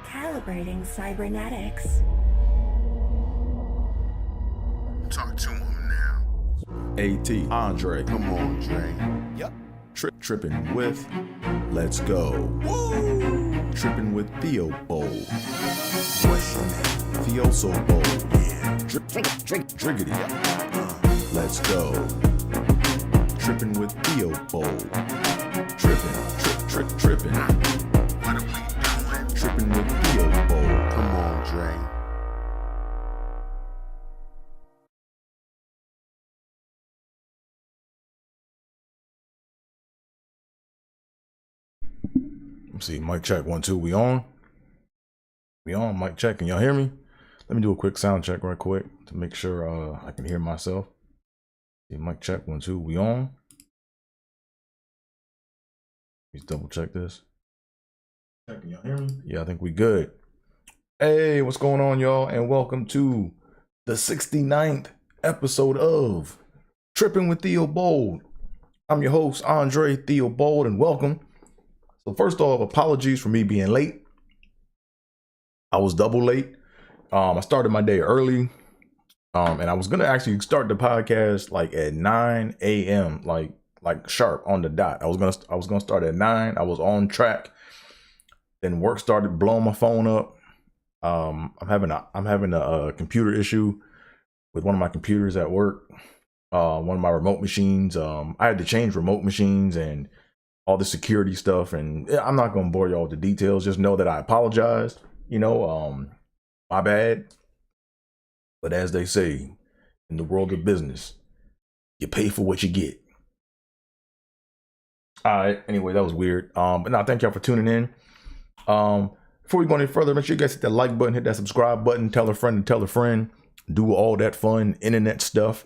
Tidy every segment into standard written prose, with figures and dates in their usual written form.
Calibrating cybernetics. Talk to him now. AT, Andre. Come on, Dre. Yep. Trippin with Let's Go. Woo! Trippin with Theobold. What's your name? Theobold. Yeah. Driggity. Let's go. Trippin with Theobold. Trippin. What are we doing? Trippin with Theobold. Come on, Dre. Let's see, mic check 1 2. We on? Mic check. Can y'all hear me? Let me do a quick sound check right quick to make sure I can hear myself. See, mic check 1 2. We on? Let's double check this. Can y'all hear me? Yeah, I think we good. Hey, what's going on, y'all? And welcome to the 69th episode of Trippin with Theobold. I'm your host, Andre Theobold, and welcome. So first off, apologies for me being late. I was double late. I started my day early. And I was gonna actually start the podcast like at 9 a.m. like sharp on the dot. I was gonna start at 9. I was on track. Then work started blowing my phone up. I'm having a computer issue with one of my computers at work. One of my remote machines. I had to change remote machines and all the security stuff, and I'm not gonna bore y'all with the details. Just know that I apologize. My bad. But as they say in the world of business, you pay for what you get. All right. Anyway, that was weird. But now thank y'all for tuning in. Before we go any further, make sure you guys hit that like button, hit that subscribe button, tell a friend and tell a friend, do all that fun internet stuff.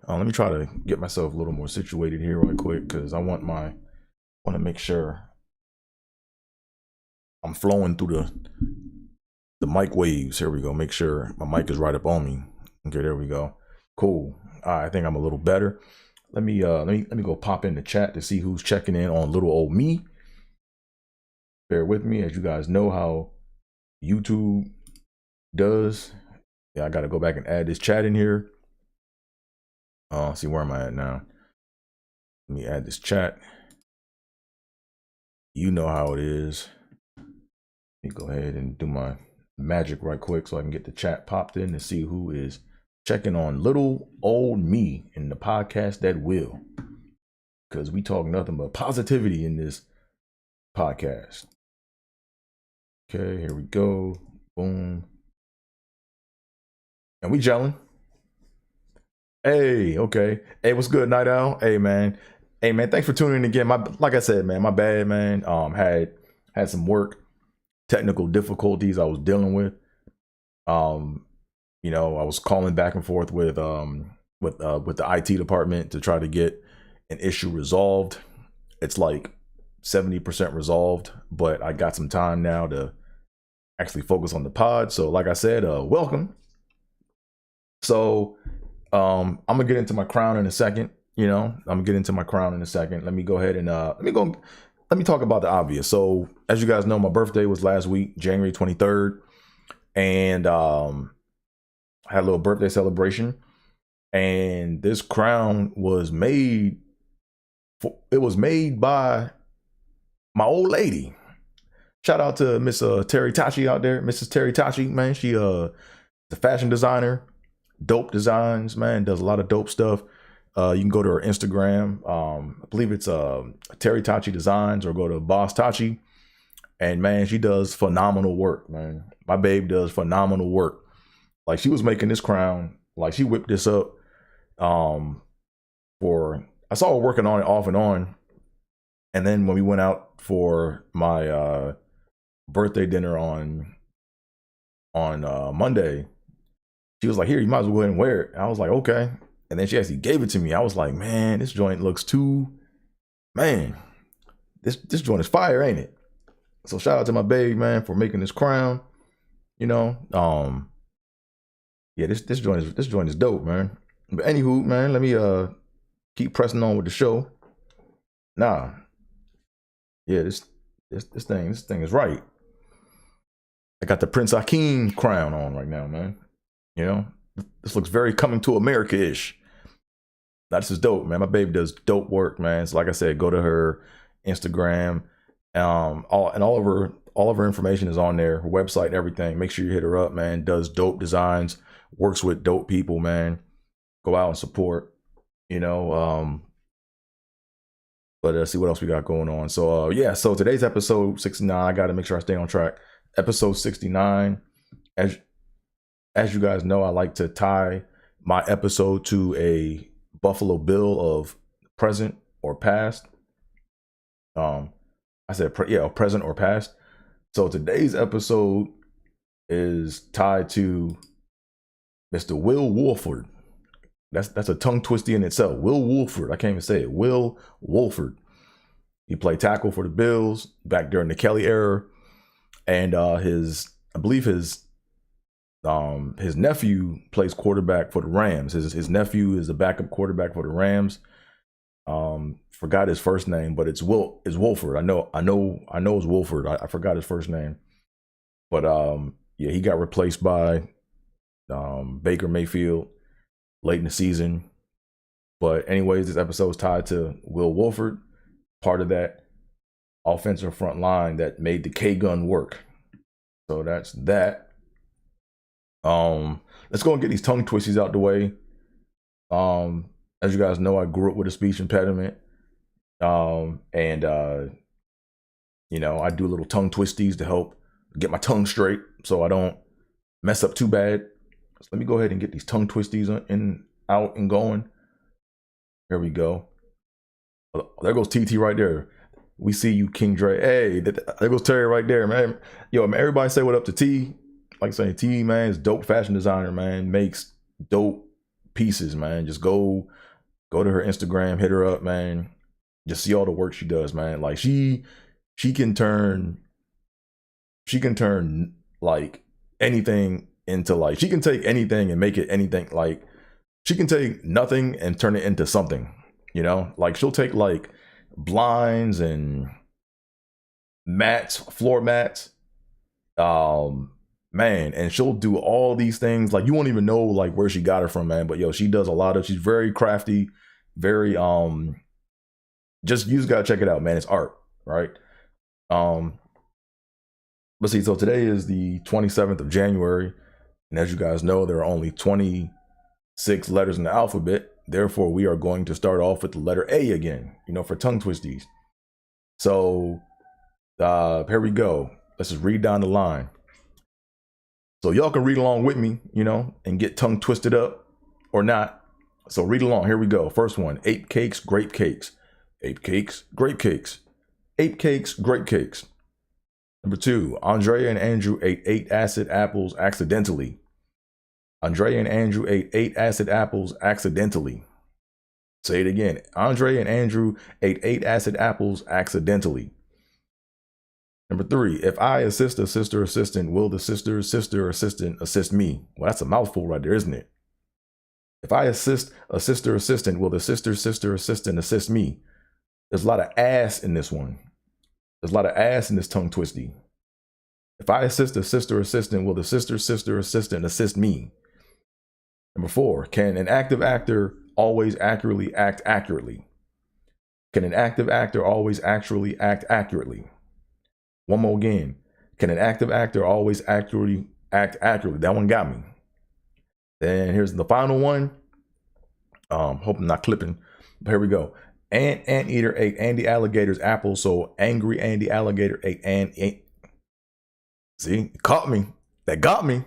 Let me try to get myself a little more situated here right quick because I want to make sure I'm flowing through the mic waves. Here we go. Make sure my mic is right up on me. Okay, there we go. Cool. All right, I think I'm a little better. Let me go pop in the chat to see who's checking in on little old me. Bear with me, as you guys know how YouTube does. Yeah, I got to go back and add this chat in here. See, where am I at now? Let me add this chat. You know how it is. Let me go ahead and do my magic right quick so I can get the chat popped in to see who is checking on little old me in the podcast that will. Because we talk nothing but positivity in this podcast. Okay, here we go. Boom. And we gelling. Hey, okay. Hey, what's good, Night Owl? Hey, man, thanks for tuning in again. Like I said, man, my bad, man. Had some technical difficulties I was dealing with. I was calling back and forth with the IT department to try to get an issue resolved. It's like 70% resolved, but I got some time now to actually focus on the pod. So like I said, welcome. So I'm gonna get into my crown in a second. Let me go ahead and let me talk about the obvious. So as you guys know, my birthday was last week, January 23rd, and I had a little birthday celebration. And this crown was made by my old lady. Shout out to Miss Terry Tachi out there, Mrs. Terry Tachi, man. She the fashion designer, dope designs, man. Does a lot of dope stuff. You can go to her Instagram. I believe it's Terry Tachi Designs, or go to Boss Tachi. And man, she does phenomenal work, man. My babe does phenomenal work. Like, she was making this crown, like she whipped this up. I saw her working on it off and on. And then when we went out for my birthday dinner on Monday, she was like, "Here, you might as well go ahead and wear it." And I was like, "Okay." And then she actually gave it to me. I was like, "Man, this joint looks this joint is fire, ain't it?" So shout out to my baby, man, for making this crown. Yeah, this joint is dope, man. But anywho, man, let me keep pressing on with the show. Yeah, this thing is right. I got the Prince Hakeem crown on right now, man. You know, this looks very Coming to America-ish. This is dope, man. My baby does dope work, man. So like I said, go to her Instagram. All of her information is on there, her website and everything. Make sure you hit her up, man. Does dope designs, works with dope people, man. Go out and support, you know. But let's see what else we got going on. So yeah, so today's episode 69. I gotta make sure I stay on track. Episode 69. As you guys know, I like to tie my episode to a Buffalo Bill of present or past. I said present or past. So today's episode is tied to Mr. Will Wolford. That's a tongue twisty in itself. Will Wolford. I can't even say it. Will Wolford. He played tackle for the Bills back during the Kelly era, and I believe his nephew plays quarterback for the Rams. His nephew is a backup quarterback for the Rams. Forgot his first name, but it's Wolford. I know it's Wolford. I forgot his first name, but yeah, he got replaced by Baker Mayfield late in the season. But anyways, this episode is tied to Will Wolford, part of that offensive front line that made the K-gun work. So that's that. Let's go and get these tongue twisties out the way. As you guys know, I grew up with a speech impediment. And you know, I do little tongue twisties to help get my tongue straight so I don't mess up too bad. So let me go ahead and get these tongue twisties out and going. Here we go. Oh, there goes TT right there. We see you, King Dre. Hey, there goes Terry right there, man. Yo, man, everybody say what up to T. Like saying T, man, is dope fashion designer, man. Makes dope pieces, man. Just go to her Instagram, hit her up, man. Just see all the work she does, man. Like she can turn like anything into like, she can take anything and make it anything. Like she can take nothing and turn it into something, you know? Like she'll take like blinds and mats, floor mats, man, and she'll do all these things. Like you won't even know like where she got it from, man. But yo, she does she's very crafty, very you just gotta check it out, man. It's art, right? Let's see, so today is the 27th of January, and as you guys know, there are only 26 letters in the alphabet. Therefore, we are going to start off with the letter A again, you know, for tongue twisties. So here we go. Let's just read down the line. So y'all can read along with me, you know, and get tongue twisted up or not. So read along. Here we go. First one, ape cakes, grape cakes. Ape cakes, grape cakes. Ape cakes, grape cakes. Number 2, Andrea and Andrew ate 8 acid apples accidentally. Andrea and Andrew ate 8 acid apples accidentally. Say it again. Andrea and Andrew ate 8 acid apples accidentally. Number 3, if I assist a sister assistant, will the sister assistant assist me? Well, that's a mouthful right there, isn't it? If I assist a sister assistant, will the sister assistant assist me? There's a lot of ass in this one. There's a lot of ass in this tongue twisty. If I assist a sister assistant, will the sister assistant assist me? Number 4, can an active actor always accurately act accurately? Can an active actor always actually act accurately? One more again. Can an active actor always accurately act accurately? That one got me. Then here's the final one. Hope I'm not clipping. But here we go. Anteater ate Andy Alligator's apple, so angry Andy Alligator ate See, caught me. That got me.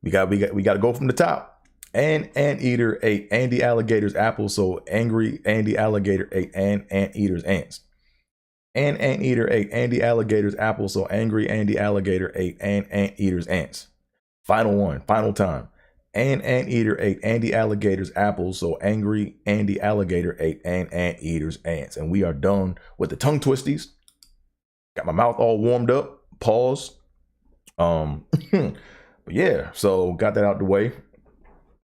We got to go from the top. Anteater ate Andy Alligator's apple, so angry Andy Alligator ate Anteater's ants. Anteater ate Andy Alligator's apple, so angry Andy Alligator ate Anteater's ants. Final one, final time. Anteater ate Andy Alligator's apple, so angry Andy Alligator ate Anteater's ants. And we are done with the tongue twisties. Got my mouth all warmed up. Pause. But yeah, so got that out the way.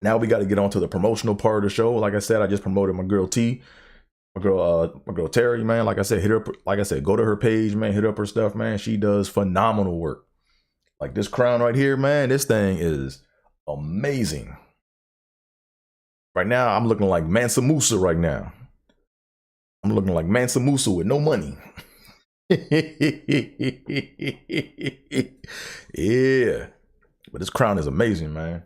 Now we got to get on to the promotional part of the show. Like I said, I just promoted my girl T. My girl Terry, man. Like I said, hit her. Like I said, go to her page, man. Hit up her stuff, man. She does phenomenal work. Like this crown right here, man, this thing is amazing. Right now, I'm looking like Mansa Musa right now. I'm looking like Mansa Musa with no money. Yeah. But this crown is amazing, man.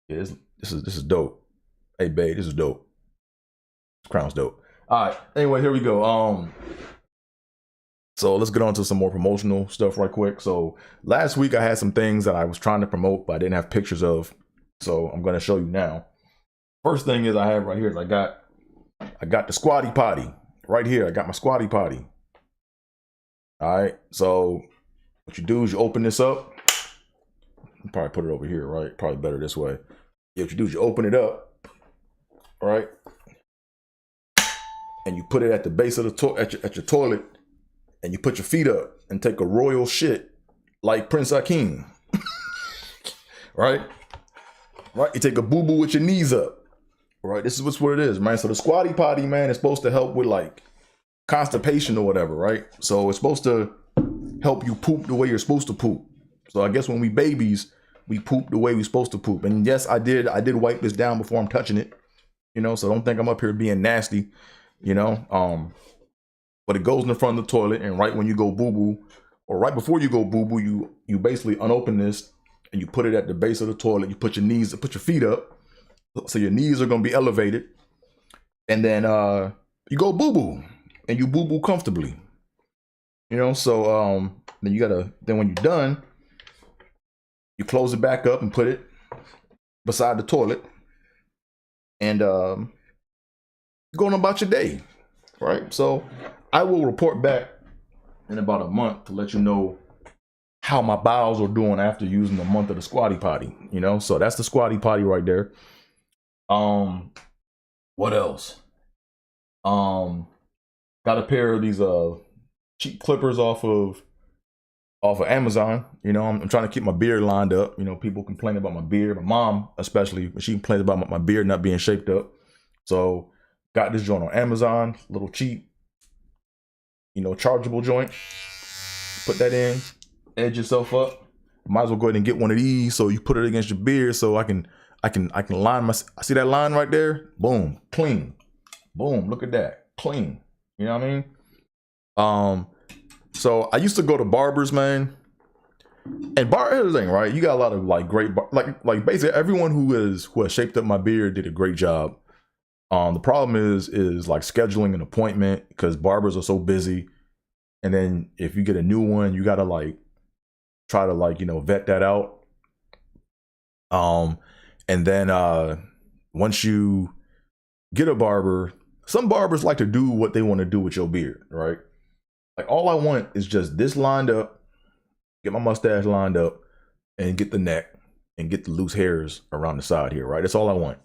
Yeah, this is dope. Hey, babe, this is dope. This crown's dope. All right. Anyway, here we go. So let's get on to some more promotional stuff right quick. So last week I had some things that I was trying to promote, but I didn't have pictures of. So I'm going to show you now. First thing is I have right here is I got the squatty potty right here. I got my squatty potty. All right. So what you do is you open this up. I'll probably put it over here, right? Probably better this way. Yeah, what you do is you open it up, right? And you put it at the base of the at your toilet, and you put your feet up and take a royal shit like Prince Hakeem. Right? Right? You take a boo-boo with your knees up. Right? This is what it is, man. So the squatty potty, man, is supposed to help with like constipation or whatever, right? So it's supposed to help you poop the way you're supposed to poop. So I guess when we babies, we poop the way we're supposed to poop. And yes, I did wipe this down before I'm touching it. You know, so don't think I'm up here being nasty, you know. But it goes in the front of the toilet, and right when you go boo-boo, or right before you go boo-boo, you basically unopen this and you put it at the base of the toilet. You put your feet up, so your knees are gonna be elevated, and then you go boo-boo, and you boo-boo comfortably. You know, so then when you're done, you close it back up and put it beside the toilet, and go on about your day, right? So I will report back in about a month to let you know how my bowels are doing after using the month of the squatty potty, you know? So that's the squatty potty right there. What else? Got a pair of these cheap clippers off of Amazon. You know, I'm trying to keep my beard lined up. You know, people complain about my beard. My mom, especially, she complains about my beard not being shaped up. So got this joint on Amazon, little cheap, you know, chargeable joint. Put that in, edge yourself up. Might as well go ahead and get one of these so you put it against your beard so I can line my, see that line right there? Boom, clean. Boom, look at that, clean. You know what I mean? So I used to go to barbers, man. And here's the thing, right? You got a lot of like great, like basically everyone who has shaped up my beard did a great job. The problem is like scheduling an appointment because barbers are so busy. And then if you get a new one, you gotta like try to like, you know, vet that out. And then once you get a barber, some barbers like to do what they want to do with your beard, right? Like all I want is just this lined up, get my mustache lined up, and get the neck and get the loose hairs around the side here, right? That's all I want.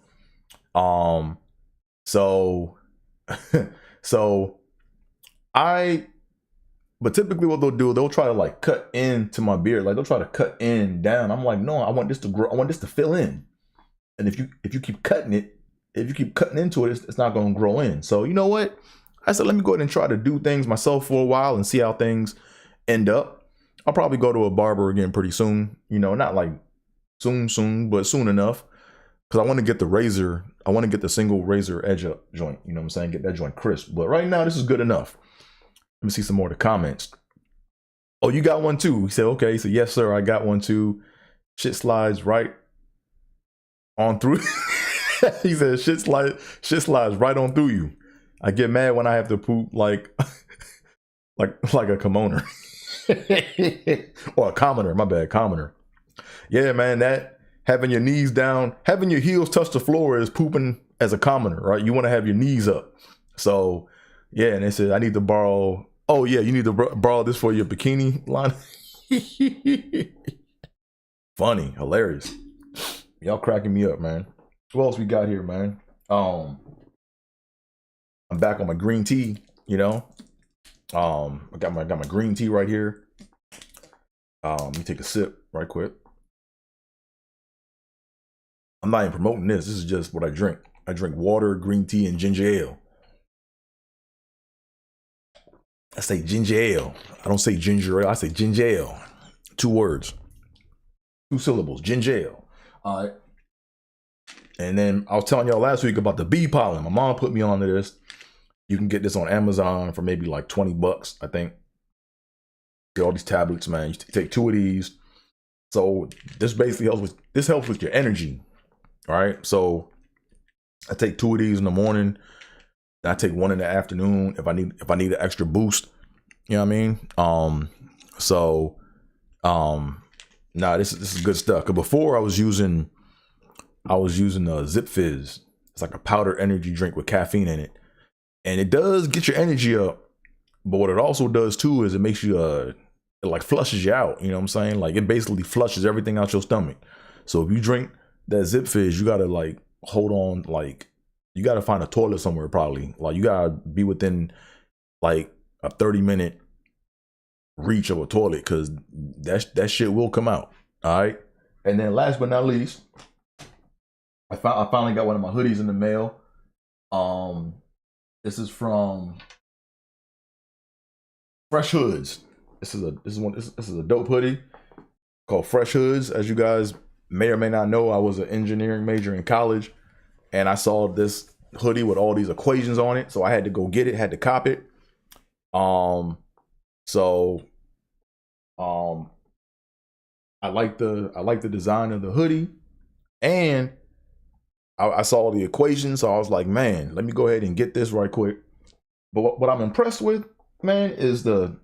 But typically what they'll do, they'll try to like cut into my beard. Like they'll try to cut in down. I'm like, no, I want this to grow. I want this to fill in. And if you keep cutting it, if you keep cutting into it, it's not going to grow in. So you know what? I said, let me go ahead and try to do things myself for a while and see how things end up. I'll probably go to a barber again pretty soon. You know, not like soon, but soon enough. Because I want to get the razor. I want to get the single razor edge up joint. You know what I'm saying? Get that joint crisp. But right now, this is good enough. Let me see some more of the comments. Oh, you got one too? He said, okay. He said, yes, sir. I got one too. Shit slides right on through. He said, shit slides right on through you. I get mad when I have to poop like a commoner. Or a commoner, my bad, commoner. Yeah, man, that having your knees down, having your heels touch the floor is pooping as a commoner, right? You want to have your knees up. So, yeah, and they said, I need to borrow, oh yeah, you need to borrow this for your bikini line. Funny, hilarious. Y'all cracking me up, man. What else we got here, man? I'm back on my green tea, you know. I got my green tea right here. Let me take a sip right quick. I'm not even promoting this. This is just what I drink. I drink water, green tea, and ginger ale. I say ginger ale. I don't say ginger ale. I say ginger ale. 2 words, 2 syllables, ginger ale. All right. And then I was telling y'all last week about the bee pollen. My mom put me onto this. You can get this on Amazon for maybe like $20, I think. Get all these tablets, man. You take 2 of these. So this basically helps with your energy. All right. So I take 2 of these in the morning. I take 1 in the afternoon if I need an extra boost. You know what I mean? Nah, this is good stuff. Cause before I was using Zip Fizz. It's like a powder energy drink with caffeine in it. And it does get your energy up. But what it also does too is it makes you it like flushes you out. You know what I'm saying? Like it basically flushes everything out your stomach. So if you drink that Zip Fizz, you gotta like hold on, like you gotta find a toilet somewhere probably. Like you gotta be within like a 30-minute reach of a toilet because that shit will come out. All right. And then last but not least, I finally got one of my hoodies in the mail. This is from Fresh Hoods. This is a dope hoodie called Fresh Hoods. As you guys may or may not know, I was an engineering major in college, and I saw this hoodie with all these equations on it, so I had to go get it, had to cop it. I like the design of the hoodie, and I saw the equations, so I was like, man, let me go ahead and get this right quick. But what I'm impressed with, man, is the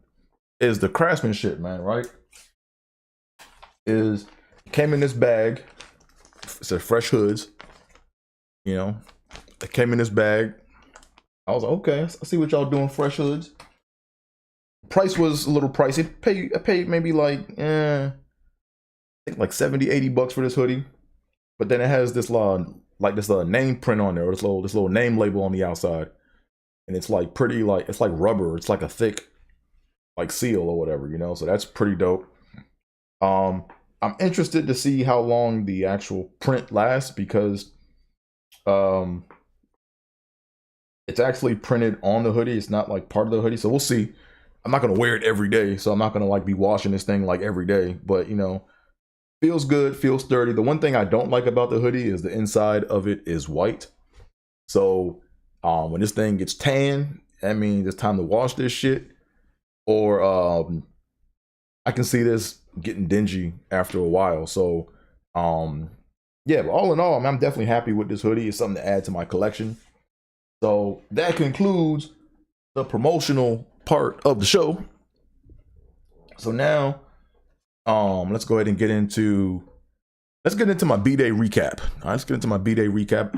craftsmanship, man. Right? Came in this bag. It said Fresh Hoods. You know, it came in this bag. I was like, okay, I see what y'all doing, Fresh Hoods. Price was a little pricey. I paid maybe like I think like $70-$80 for this hoodie. But then it has this name print on there, or this little name label on the outside. And it's like pretty, like it's like rubber. It's like a thick like seal or whatever, you know. So that's pretty dope. I'm interested to see how long the actual print lasts because it's actually printed on the hoodie. It's not like part of the hoodie. So we'll see. I'm not gonna wear it every day, so I'm not gonna like be washing this thing like every day. But you know, feels good, feels sturdy. The one thing I don't like about the hoodie is the inside of it is white. So when this thing gets tan, that means it's time to wash this shit. Or I can see this getting dingy after a while. So yeah, but all in all, I'm definitely happy with this hoodie. It's something to add to my collection. So that concludes the promotional part of the show. So now let's go ahead and get into my B-Day recap. All right, let's get into my B-Day recap.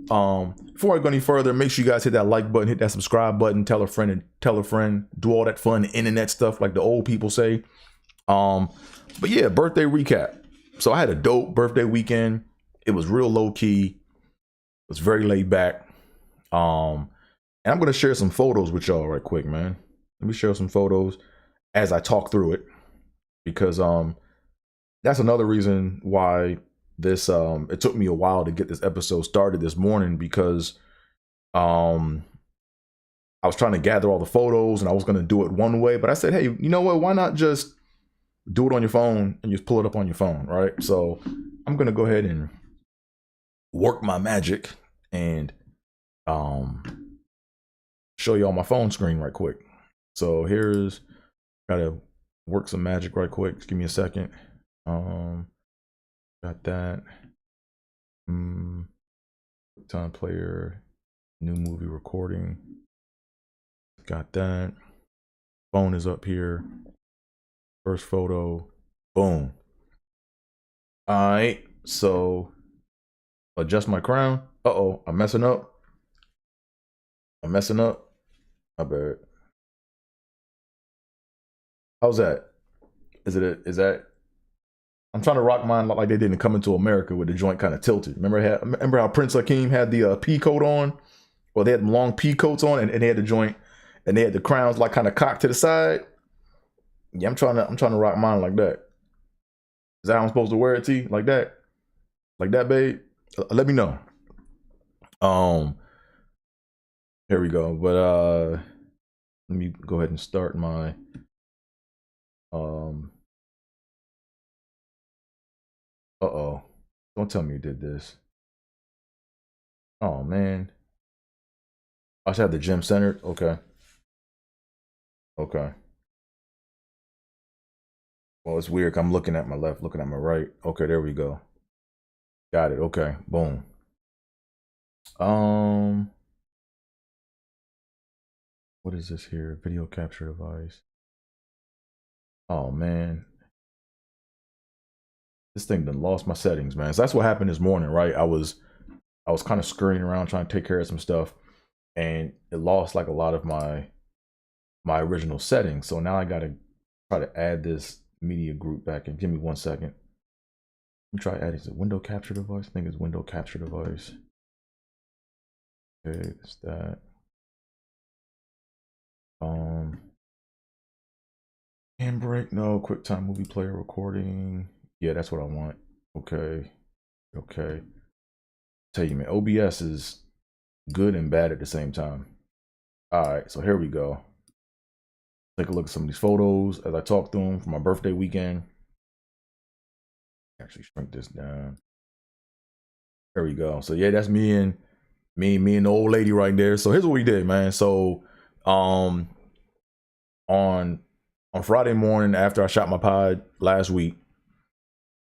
Before I go any further, make sure you guys hit that like button, hit that subscribe button, tell a friend, do all that fun internet stuff like the old people say. But yeah, birthday recap. So I had a dope birthday weekend. It was real low key. It was very laid back. And I'm gonna share some photos with y'all right quick, man. Let me share some photos as I talk through it, because that's another reason why this it took me a while to get this episode started this morning, because I was trying to gather all the photos and I was going to do it one way, but I said, hey, you know what, why not just do it on your phone and just pull it up on your phone, right? So I'm going to go ahead and work my magic and show you on my phone screen right quick. So gotta work some magic right quick. Just give me a second. Got that. Time player, new movie recording. Got that. Phone is up here. First photo. Boom. All right. So adjust my crown. Uh-oh, I'm messing up. My bad. How's that? Is that? I'm trying to rock mine like they didn't Come Into America with the joint kind of tilted. Remember how Prince Hakeem had the pea coat on? Well, they had long pea coats on, and they had the joint, and they had the crowns like kind of cocked to the side. Yeah, I'm trying to rock mine like that. Is that how I'm supposed to wear it, T? Like that? Like that, babe? Let me know. Here we go. But let me go ahead and start my Uh-oh. Don't tell me you did this. Oh, man. I should have the gym centered. Okay. Okay. Well, it's weird. I'm looking at my left, looking at my right. Okay, there we go. Got it. Okay. Boom. What is this here? Video capture device. Oh, man. This thing done lost my settings, man. So that's what happened this morning, right? I was kind of scurrying around trying to take care of some stuff, and it lost like a lot of my original settings. So now I gotta try to add this media group back in. Give me 1 second. Let me try adding. Is it window capture device? I think it's window capture device. Okay, it's that. Handbrake, no. QuickTime movie player recording. Yeah, that's what I want. Okay. Okay. Tell you, man, OBS is good and bad at the same time. All right, so here we go. Take a look at some of these photos as I talk through them for my birthday weekend. Actually shrink this down. There we go. So yeah, that's me and the old lady right there. So here's what we did, man. So on Friday morning after I shot my pod last week,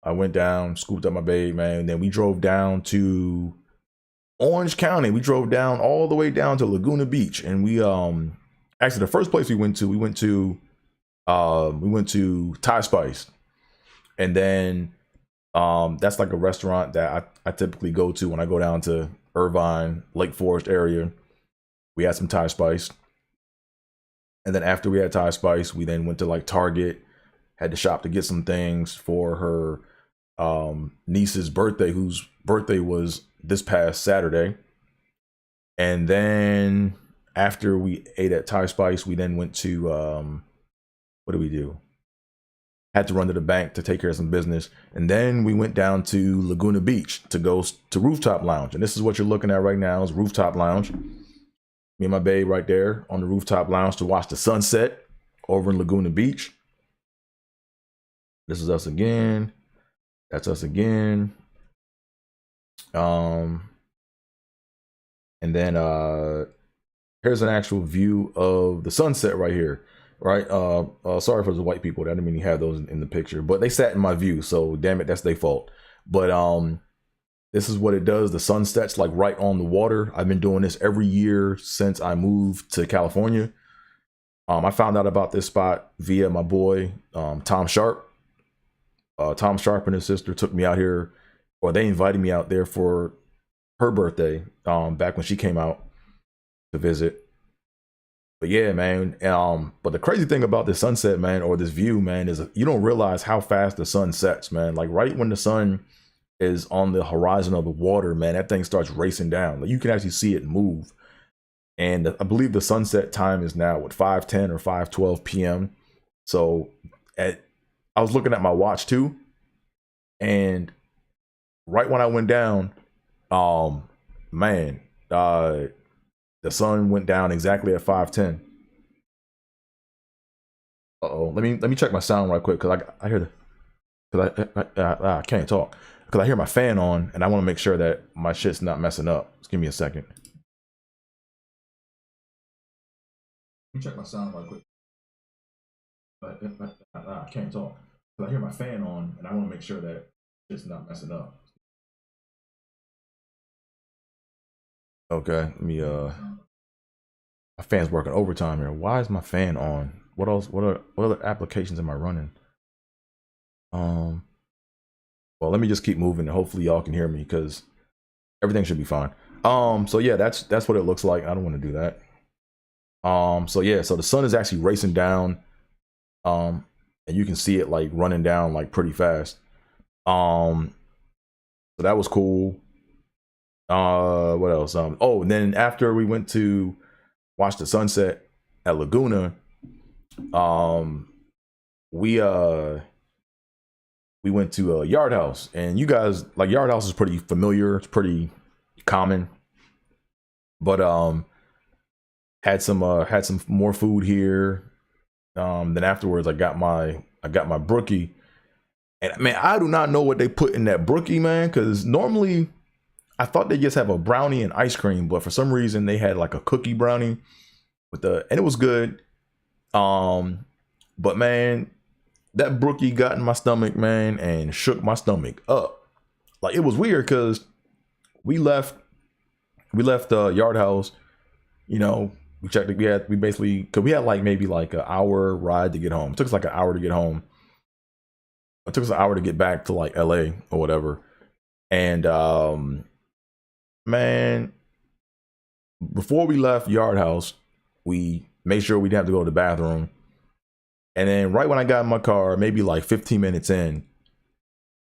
I went down, scooped up my babe, man, and then we drove down to Orange County. We drove down all the way down to Laguna Beach, and we actually the first place we went to Thai Spice, and then that's like a restaurant that I typically go to when I go down to Irvine, Lake Forest area. We had some Thai Spice, and then after we had Thai Spice, we then went to like Target, had to shop to get some things for her niece's birthday, whose birthday was this past Saturday. And then after we ate at Thai Spice, we then went to what did we do? Had to run to the bank to take care of some business, and then we went down to Laguna Beach to go to Rooftop Lounge. And this is what you're looking at right now, is Rooftop Lounge. Me and my babe right there on the Rooftop Lounge to watch the sunset over in Laguna Beach. This is us again. That's us again. And then here's an actual view of the sunset right here. Right. Sorry for the white people. I didn't mean you have those in the picture, but they sat in my view, so damn it, that's their fault. But this is what it does. The sun sets like right on the water. I've been doing this every year since I moved to California. I found out about this spot via my boy Tom Sharp. Tom Sharp and his sister took me out here, or they invited me out there for her birthday back when she came out to visit. But yeah, man. But the crazy thing about this sunset, man, or this view, man, is you don't realize how fast the sun sets, man. Like right when the sun is on the horizon of the water, man, that thing starts racing down. Like you can actually see it move. And I believe the sunset time is now at 5:10 or 5:12 p.m. So I was looking at my watch too, and right when I went down, man, the sun went down exactly at 5:10. Uh-oh, let me check my sound right quick, because I hear I can't talk because I hear my fan on, and I want to make sure that my shit's not messing up. Just give me a second. Let me check my sound right quick. I can't talk because I hear my fan on, and I want to make sure that it's not messing up. Okay, let me my fan's working overtime here. Why is my fan on? What else? What other applications am I running? Well, let me just keep moving, and hopefully y'all can hear me, because everything should be fine. So yeah, that's what it looks like. I don't want to do that. So yeah, so the sun is actually racing down, and you can see it like running down like pretty fast. So that was cool. What else? Oh, and then after we went to watch the sunset at Laguna, we went to a Yard House, and you guys, like, Yard House is pretty familiar, it's pretty common, but had some more food here. Then afterwards I got my brookie, And man, I do not know what they put in that brookie, man, because normally I thought they just have a brownie and ice cream, but for some reason they had like a cookie brownie and it was good. But man, that brookie got in my stomach, man, and shook my stomach up. Like, it was weird because we left the Yard House, you know, we checked it. We basically, cause we had like maybe like an hour ride to get home. It took us like an hour to get home. It took us an hour to get back to like LA or whatever. And man, before we left Yard House, we made sure we didn't have to go to the bathroom. And then right when I got in my car, maybe like 15 minutes in,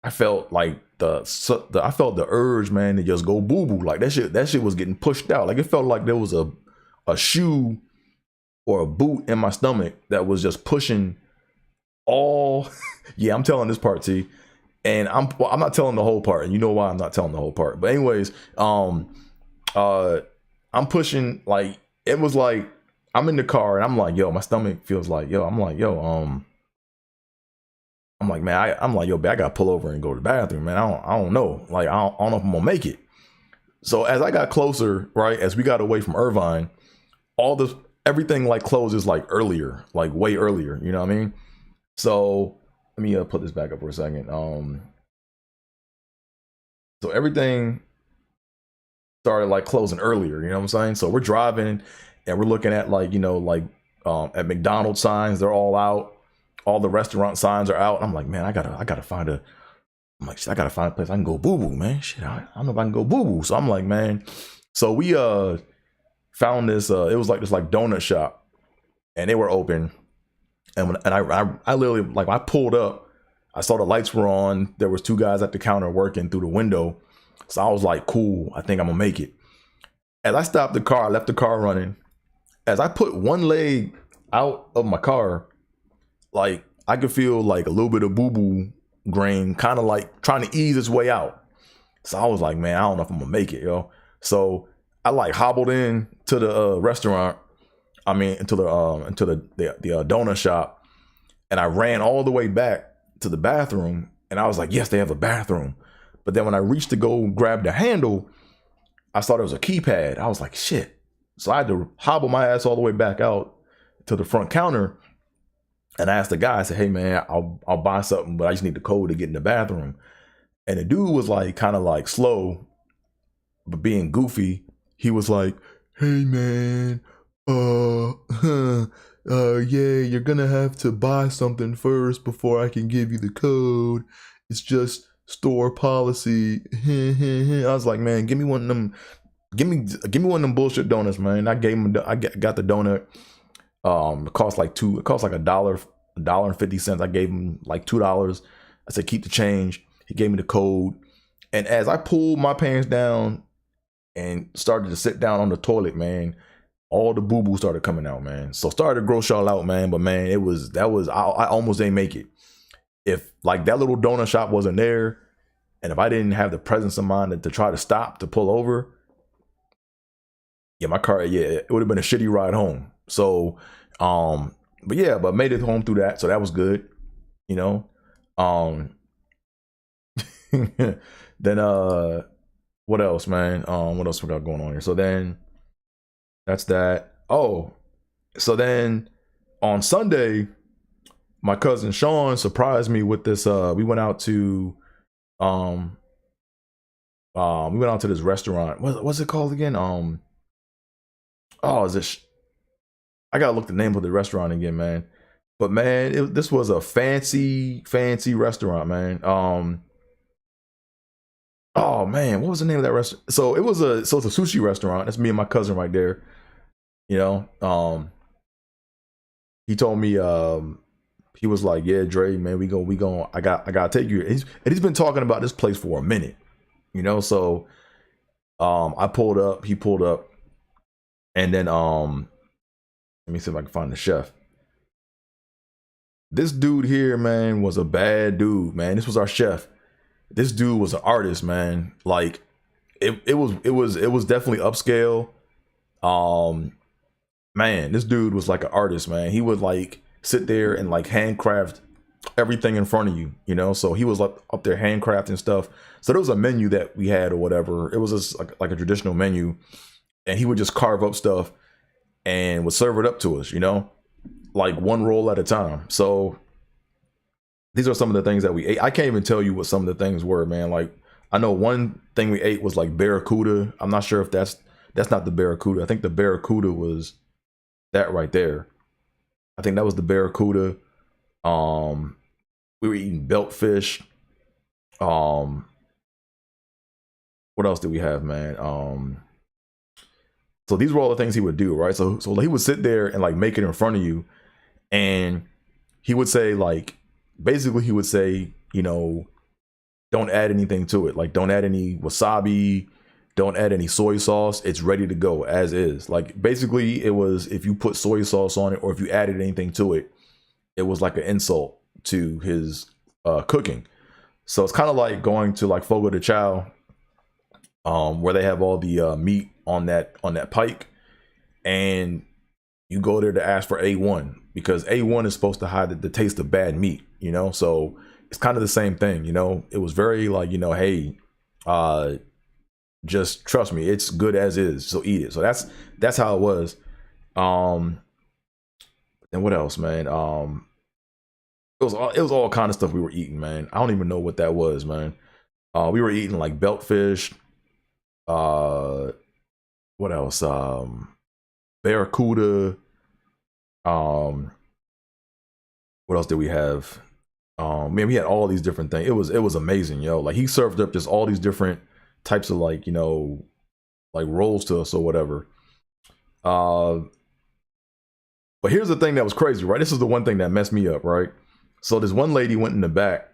I felt like I felt the urge, man, to just go boo boo. Like that shit was getting pushed out. Like it felt like there was a shoe or a boot in my stomach that was just pushing all. Yeah, I'm telling this part, T, and I'm not telling the whole part, and you know why I'm not telling the whole part. But anyways, I'm pushing, like it was like I'm in the car and I'm like, yo, my stomach feels like, yo, I'm like, yo, I'm like, man, I'm like, yo, I gotta pull over and go to the bathroom, man. I don't know. Like, I don't know if I'm gonna make it. So as I got closer, right, as we got away from Irvine, everything like closes like earlier, like way earlier, you know what I mean? So let me put this back up for a second. So everything started like closing earlier, you know what I'm saying? So we're driving and we're looking at like, you know, like at McDonald's signs, they're all out. All the restaurant signs are out. I'm like, man, I gotta find a place I can go boo boo, man. Shit, I don't know if I can go boo boo. So I'm like, man. So we found this. It was like this like donut shop, and they were open. And I literally, like, when I pulled up, I saw the lights were on. There was two guys at the counter working through the window. So I was like, cool. I think I'm gonna make it. As I stopped the car, I left the car running. As I put one leg out of my car, like I could feel like a little bit of boo-boo grain kind of like trying to ease its way out. So I was like, man, I don't know if I'm gonna make it, yo. So I like hobbled in to the restaurant. I mean, into the donut shop, and I ran all the way back to the bathroom. And I was like, yes, they have a bathroom. But then when I reached to go grab the handle, I saw there was a keypad. I was like, shit. So I had to hobble my ass all the way back out to the front counter. And I asked the guy, I said, hey man, I'll buy something, but I just need the code to get in the bathroom. And the dude was like kind of like slow, but being goofy. He was like, hey man, yeah, you're gonna have to buy something first before I can give you the code. It's just store policy. I was like, man, give me one of them. Give me one of them bullshit donuts, man. I gave him. I got the donut. It cost like $1.50. I gave him like $2. I said, keep the change. He gave me the code. And as I pulled my pants down and started to sit down on the toilet, man, all the boo-boo started coming out, man. So started to gross y'all out, man. But man, I almost didn't make it. If like that little donut shop wasn't there, and if I didn't have the presence of mind to try to stop, to pull over, yeah, my car, yeah, it would have been a shitty ride home. So, but made it home through that. So that was good, you know? Then, what else, man? What else we got going on here? So then that's that. Oh, so then on Sunday, my cousin Sean surprised me with this. We went out to this restaurant. What's it called again? Is this? I gotta look the name of the restaurant again, man. But man, this was a fancy restaurant, man. Oh man, what was the name of that restaurant? So it's a sushi restaurant. That's me and my cousin right there. You know, he told me, he was like, yeah, Dre, man, we go. I gotta take you. And he's been talking about this place for a minute, you know. So, I pulled up, he pulled up, and then let me see if I can find the chef. This dude here, man, was a bad dude, man. This was our chef. This dude was an artist, man. Like it was definitely upscale. Man, this dude was like an artist, man. He would like sit there and like handcraft everything in front of you, you know. So he was like up there handcrafting stuff. So there was a menu that we had or whatever. It was just like a traditional menu, and he would just carve up stuff and would serve it up to us, you know, like one roll at a time. So these are some of the things that we ate. I can't even tell you what some of the things were, man. Like, I know one thing we ate was like barracuda. I'm not sure if that's not the barracuda. I think the barracuda was that right there. I think that was the barracuda. We were eating belt fish. What else did we have, man? So these were all the things he would do, right? So he would sit there and like make it in front of you, and he would say, like, basically he would say, you know, don't add anything to it. Like, don't add any wasabi, don't add any soy sauce. It's ready to go as is. Like, basically it was, if you put soy sauce on it or if you added anything to it, it was like an insult to his cooking. So it's kind of like going to like Fogo de Chao, where they have all the meat on that pike, and you go there to ask for A1 because A1 is supposed to hide the taste of bad meat, you know. So it's kind of the same thing, you know. It was very like, you know, hey, just trust me, it's good as is, so eat it. So that's how it was. And what else, man? It was all kind of stuff we were eating, man. I don't even know what that was, man. We were eating like belt fish. What else? Barracuda. What else did we have? Man, we had all these different things. It was amazing, yo. Like, he served up just all these different types of, like, you know, like rolls to us or whatever. But here's the thing that was crazy, right? This is the one thing that messed me up, right? So this one lady went in the back,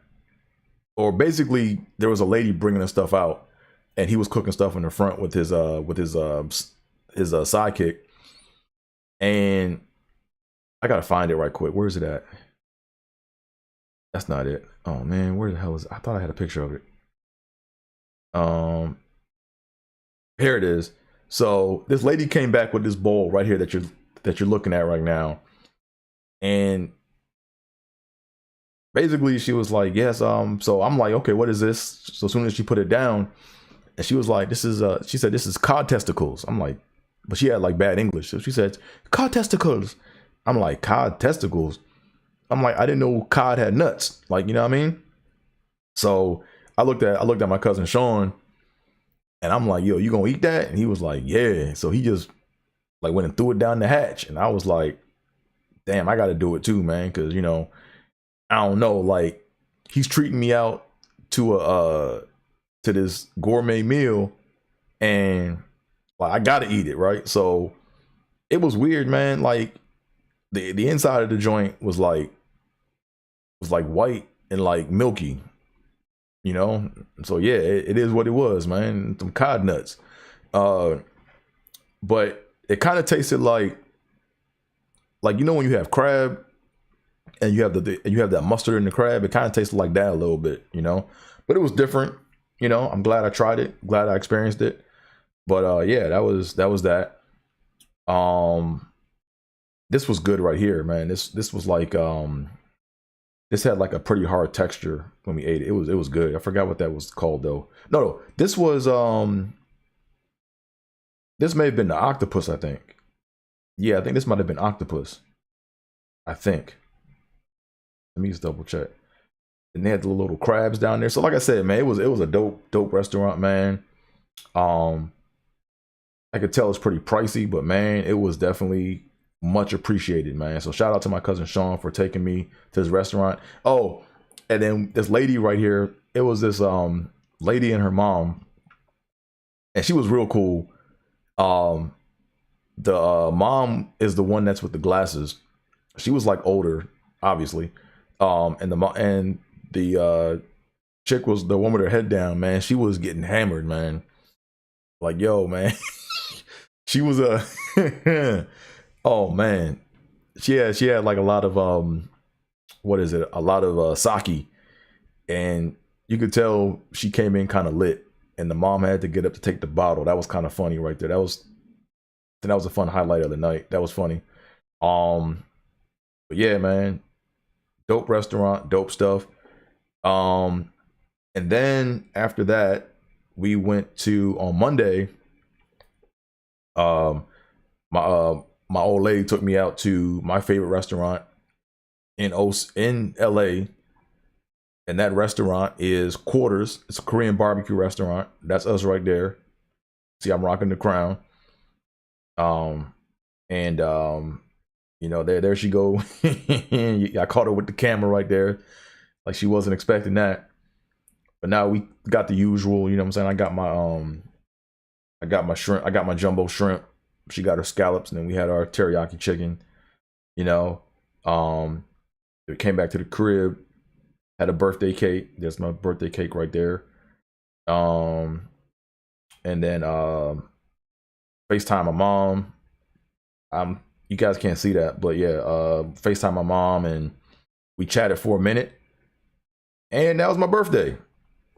or basically there was a lady bringing the stuff out, and he was cooking stuff in the front with his sidekick. And I gotta find it right quick. Where is it at? That's not it. Oh man, where the hell is it? I thought I had a picture of it. Here it is. So this lady came back with this bowl right here that you're looking at right now, and basically she was like, yes, so I'm like, okay, what is this? So as soon as she put it down, and she was like, she said this is cod testicles. I'm like, but she had like bad English, so she said cod testicles. I'm like, cod testicles? I'm like, I didn't know cod had nuts, like, you know what I mean? So I looked at my cousin Sean, and I'm like, yo, you gonna eat that? And he was like, yeah. So he just like went and threw it down the hatch, and I was like, damn, I gotta do it too, man, because, you know, I don't know, like, he's treating me out to this gourmet meal, and like, I gotta eat it, right? So it was weird, man. Like, the inside of the joint was like white and like milky, you know. So yeah, it is what it was, man. Some cod nuts. But it kind of tasted like, you know, when you have crab and you have that mustard in the crab, it kind of tasted like that a little bit, you know. But it was different, you know. I'm glad I tried it, glad I experienced it. But yeah, that was that. This was good right here, man. This was like, this had like a pretty hard texture when we ate it. It was good. I forgot what that was called though. No, this was this may have been the octopus, I think. Yeah, I think this might have been octopus, I think. Let me just double check. And they had the little crabs down there. So like I said, man, it was a dope restaurant, man. I could tell it's pretty pricey, but man, it was definitely much appreciated, man. So shout out to my cousin Sean for taking me to this restaurant. Oh, and then this lady right here, it was this lady and her mom, and she was real cool. The mom is the one that's with the glasses. She was like older, obviously. And the chick was the one with her head down, man. She was getting hammered, man. Like, yo, man. She was oh man. She had like a lot of what is it? A lot of sake, and you could tell she came in kind of lit, and the mom had to get up to take the bottle. That was kind of funny right there. That was a fun highlight of the night. That was funny. But yeah, man, Dope restaurant, dope stuff. And then after that, we went to on Monday. My old lady took me out to my favorite restaurant in LA, and that restaurant is Quarters. It's a Korean barbecue restaurant. That's us right there. See, I'm rocking the crown. You know, there she go. I caught her with the camera right there, like she wasn't expecting that. But now we got the usual. You know what I'm saying? I got my shrimp. I got my jumbo shrimp. She got her scallops, and then we had our teriyaki chicken. You know, we came back to the crib, had a birthday cake. There's my birthday cake right there. And then FaceTime my mom. You guys can't see that, but yeah, FaceTime my mom, and we chatted for a minute, and that was my birthday.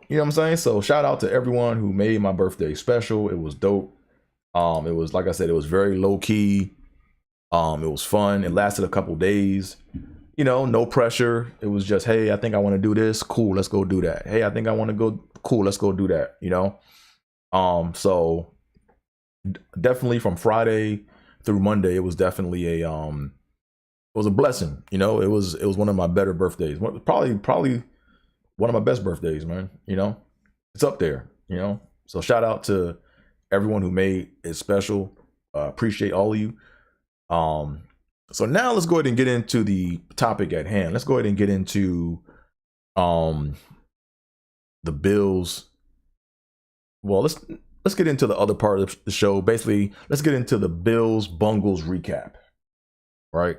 You know what I'm saying? So shout out to everyone who made my birthday special. It was dope. It was, like I said, it was very low key. It was fun. It lasted a couple days. You know, no pressure. It was just, hey, I think I want to do this. Cool, let's go do that. Hey, I think I want to go. Cool, let's go do that. You know, so definitely from Friday through Monday, it was definitely it was a blessing. You know, it was one of my better birthdays. Probably one of my best birthdays, man. You know, it's up there. You know, so shout out to everyone who made it special. Appreciate all of you. So now let's go ahead and get into the topic at hand. Let's go ahead and get into the Bills. Well, let's get into the other part of the show. Basically, let's get into the Bills Bungles recap. Right?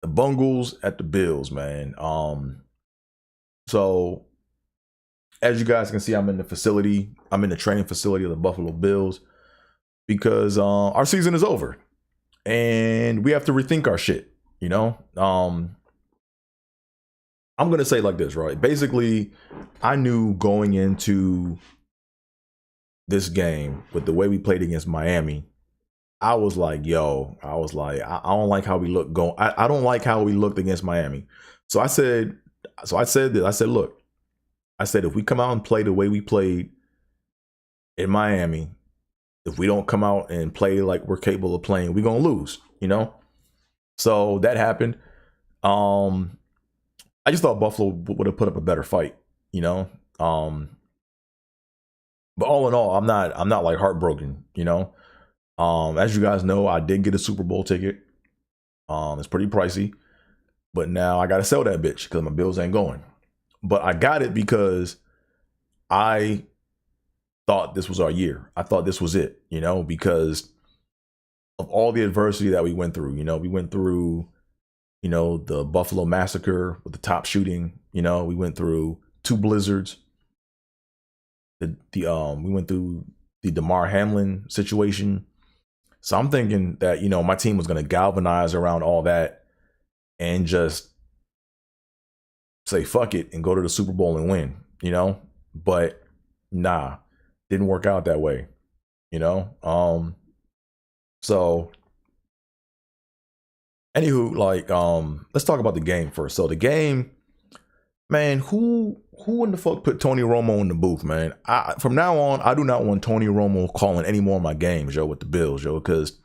The Bungles at the Bills, man. So as you guys can see, I'm in the facility. I'm in the training facility of the Buffalo Bills because our season is over and we have to rethink our shit. You know, I'm gonna say it like this, right? Basically, I knew going into this game with the way we played against Miami, I was like, I don't like how we look going. I don't like how we looked against Miami. So I said this. Look, if we come out and play the way we played in Miami, if we don't come out and play like we're capable of playing, we're going to lose, you know? So that happened. I just thought Buffalo would have put up a better fight, you know? But all in all, I'm not like heartbroken, you know? As you guys know, I did get a Super Bowl ticket. It's pretty pricey, but now I got to sell that bitch because my bills ain't going. But I got it because I thought this was our year. I thought this was it, you know, because of all the adversity that we went through. You know, we went through, you know, the Buffalo massacre with the top shooting. You know, we went through 2 blizzards. We went through the Damar Hamlin situation. So I'm thinking that, you know, my team was going to galvanize around all that and just say fuck it and go to the Super Bowl and win, you know? But nah, didn't work out that way, you know? So anywho, like, let's talk about the game first. So the game, man, who in the fuck put Tony Romo in the booth, man? From now on, I do not want Tony Romo calling any more of my games, yo, with the Bills, yo, because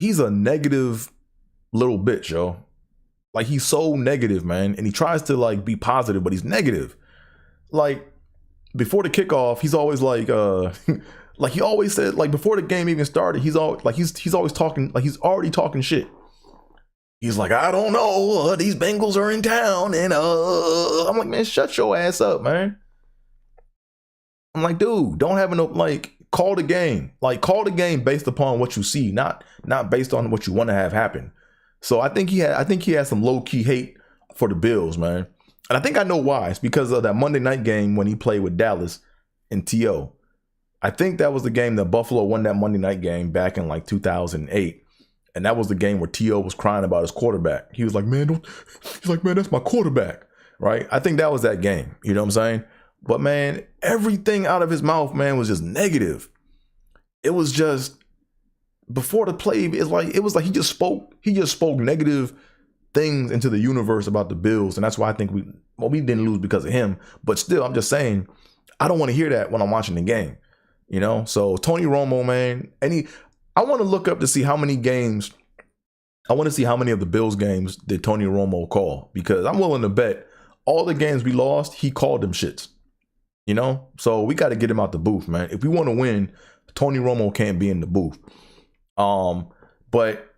he's a negative little bitch, yo. Like, he's so negative, man. And he tries to, like, be positive, but he's negative. Like, before the kickoff, he's always like, like he always said, like, before the game even started, he's always talking, like, he's already talking shit. He's like, I don't know, these Bengals are in town, and I'm like, man, shut your ass up, man. I'm like, dude, don't have enough, like, call the game. Like, call the game based upon what you see, not based on what you want to have happen. So I think he had some low-key hate for the Bills, man. And I think I know why. It's because of that Monday night game when he played with Dallas and T.O. I think that was the game that Buffalo won, that Monday night game back in like 2008. And that was the game where T.O. was crying about his quarterback. He was like, man, that's my quarterback, right? I think that was that game. You know what I'm saying? But, man, everything out of his mouth, man, was just negative. It was just, before the play, it was like he just spoke negative things into the universe about the Bills, and that's why I think we didn't lose because of him. But still, I'm just saying, I don't want to hear that when I'm watching the game, you know. So Tony Romo, man, I want to look up to see how many games. I want to see how many of the Bills games did Tony Romo call, because I'm willing to bet all the games we lost, he called them shits, you know. So we got to get him out the booth, man. If we want to win, Tony Romo can't be in the booth. But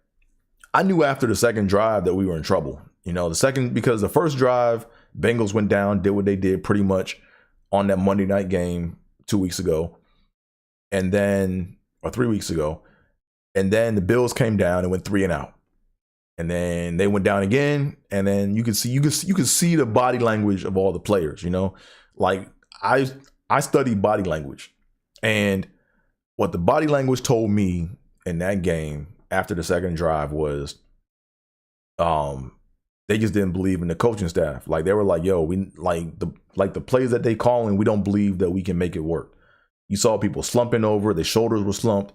I knew after the second drive that we were in trouble. You know, because the first drive, Bengals went down, did what they did pretty much on that Monday night game 2 weeks ago, or 3 weeks ago. And then the Bills came down and went 3 and out. And then they went down again. And then you could see the body language of all the players, you know, like I studied body language, and what the body language told me in that game after the second drive was, they just didn't believe in the coaching staff. Like, they were like, yo, we like the plays that they calling, we don't believe that we can make it work. You saw people slumping over, their shoulders were slumped.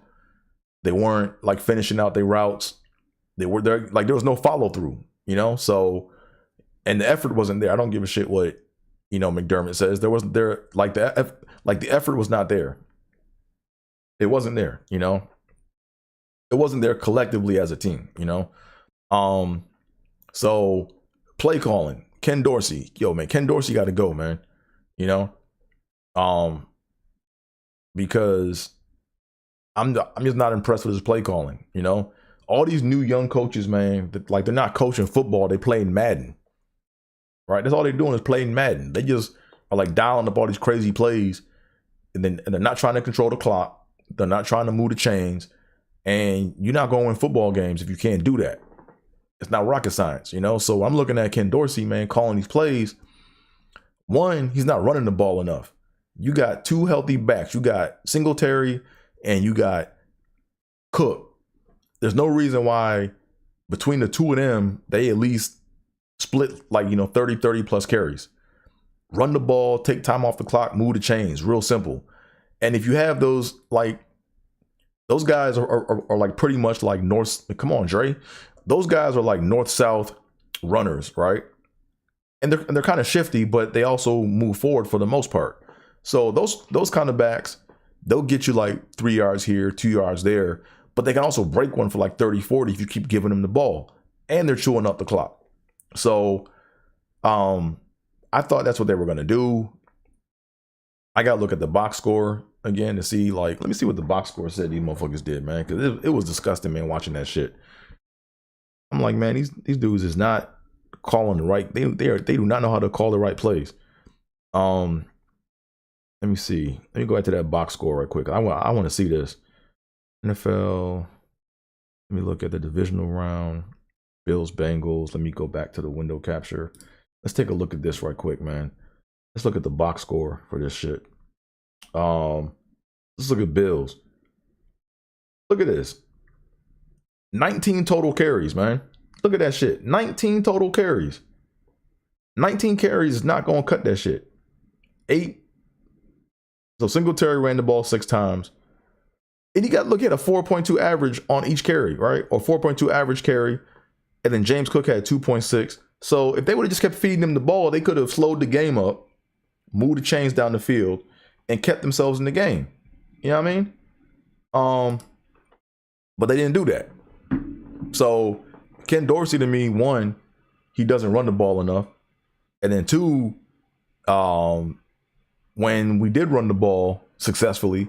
They weren't like finishing out their routes. They were there, like there was no follow through, you know? So, and the effort wasn't there. I don't give a shit what, you know, McDermott says. The effort was not there. It wasn't there, you know? It wasn't there collectively as a team, you know? So play calling, Ken Dorsey, yo, man, Ken Dorsey got to go, man, you know? Because I'm just not impressed with his play calling, you know? All these new young coaches, man, they're not coaching football, they playing Madden, right? That's all they're doing is playing Madden. They just are like dialing up all these crazy plays, and they're not trying to control the clock. They're not trying to move the chains, and you're not going to win football games if you can't do that. It's not rocket science, you know? So I'm looking at Ken Dorsey, man, calling these plays. One, he's not running the ball enough. You got two healthy backs. You got Singletary and you got Cook. There's no reason why between the two of them, they at least split 30 plus carries. Run the ball, take time off the clock, move the chains, real simple. And if you have those guys are like pretty much like north. Come on, Dre. Those guys are like north-south runners, right? And they're kind of shifty, but they also move forward for the most part. So those kind of backs, they'll get you like 3 yards here, 2 yards there, but they can also break one for like 30, 40 if you keep giving them the ball. And they're chewing up the clock. So I thought that's what they were going to do. I got to look at the box score again to see, like, let me see what the box score said these motherfuckers did, man, because it was disgusting, man, watching that shit. I'm like, man, these dudes is not calling the right. They do not know how to call the right plays. Let me see. Let me go back to that box score right quick. I want to see this. NFL. Let me look at the divisional round. Bills, Bengals. Let me go back to the window capture. Let's take a look at this right quick, man. Let's look at the box score for this shit. Let's look at Bills. Look at this. 19 total carries, man. Look at that shit. 19 total carries. 19 carries is not going to cut that shit. 8. So Singletary ran the ball 6 times. And you got to look at a 4.2 average on each carry, right? Or 4.2 average carry. And then James Cook had 2.6. So if they would have just kept feeding him the ball, they could have slowed the game up, moved the chains down the field, and kept themselves in the game. You know what I mean? But they didn't do that. So Ken Dorsey, to me, one, he doesn't run the ball enough. And then two, when we did run the ball successfully,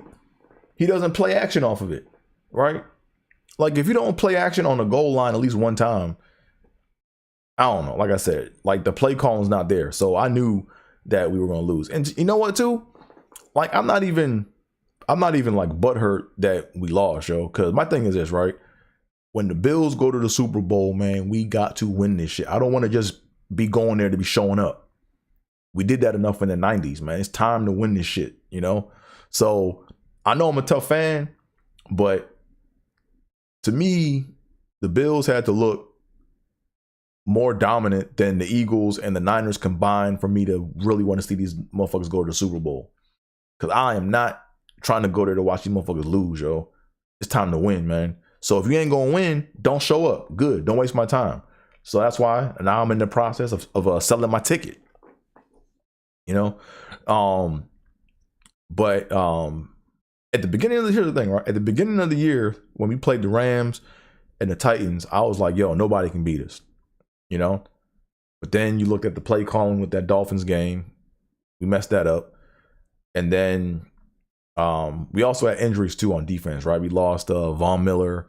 he doesn't play action off of it, right? Like, if you don't play action on the goal line at least one time, I don't know. Like I said, like, the play calling's not there. So I knew that we were going to lose. And you know what, too? Like, I'm not even like butthurt that we lost, yo. Because my thing is this, right? When the Bills go to the Super Bowl, man, we got to win this shit. I don't want to just be going there to be showing up. We did that enough in the 90s, man. It's time to win this shit, you know? So I know I'm a tough fan, but to me, the Bills had to look more dominant than the Eagles and the Niners combined for me to really want to see these motherfuckers go to the Super Bowl. Because I am not trying to go there to watch these motherfuckers lose, yo. It's time to win, man. So if you ain't going to win, don't show up. Good. Don't waste my time. So that's why now I'm in the process of selling my ticket. You know, but at the beginning of the here's the thing, right? At the beginning of the year when we played the Rams and the Titans, I was like, yo, nobody can beat us. You know, but then you look at the play calling with that Dolphins game, we messed that up, and then we also had injuries too on defense, right? We lost Von Miller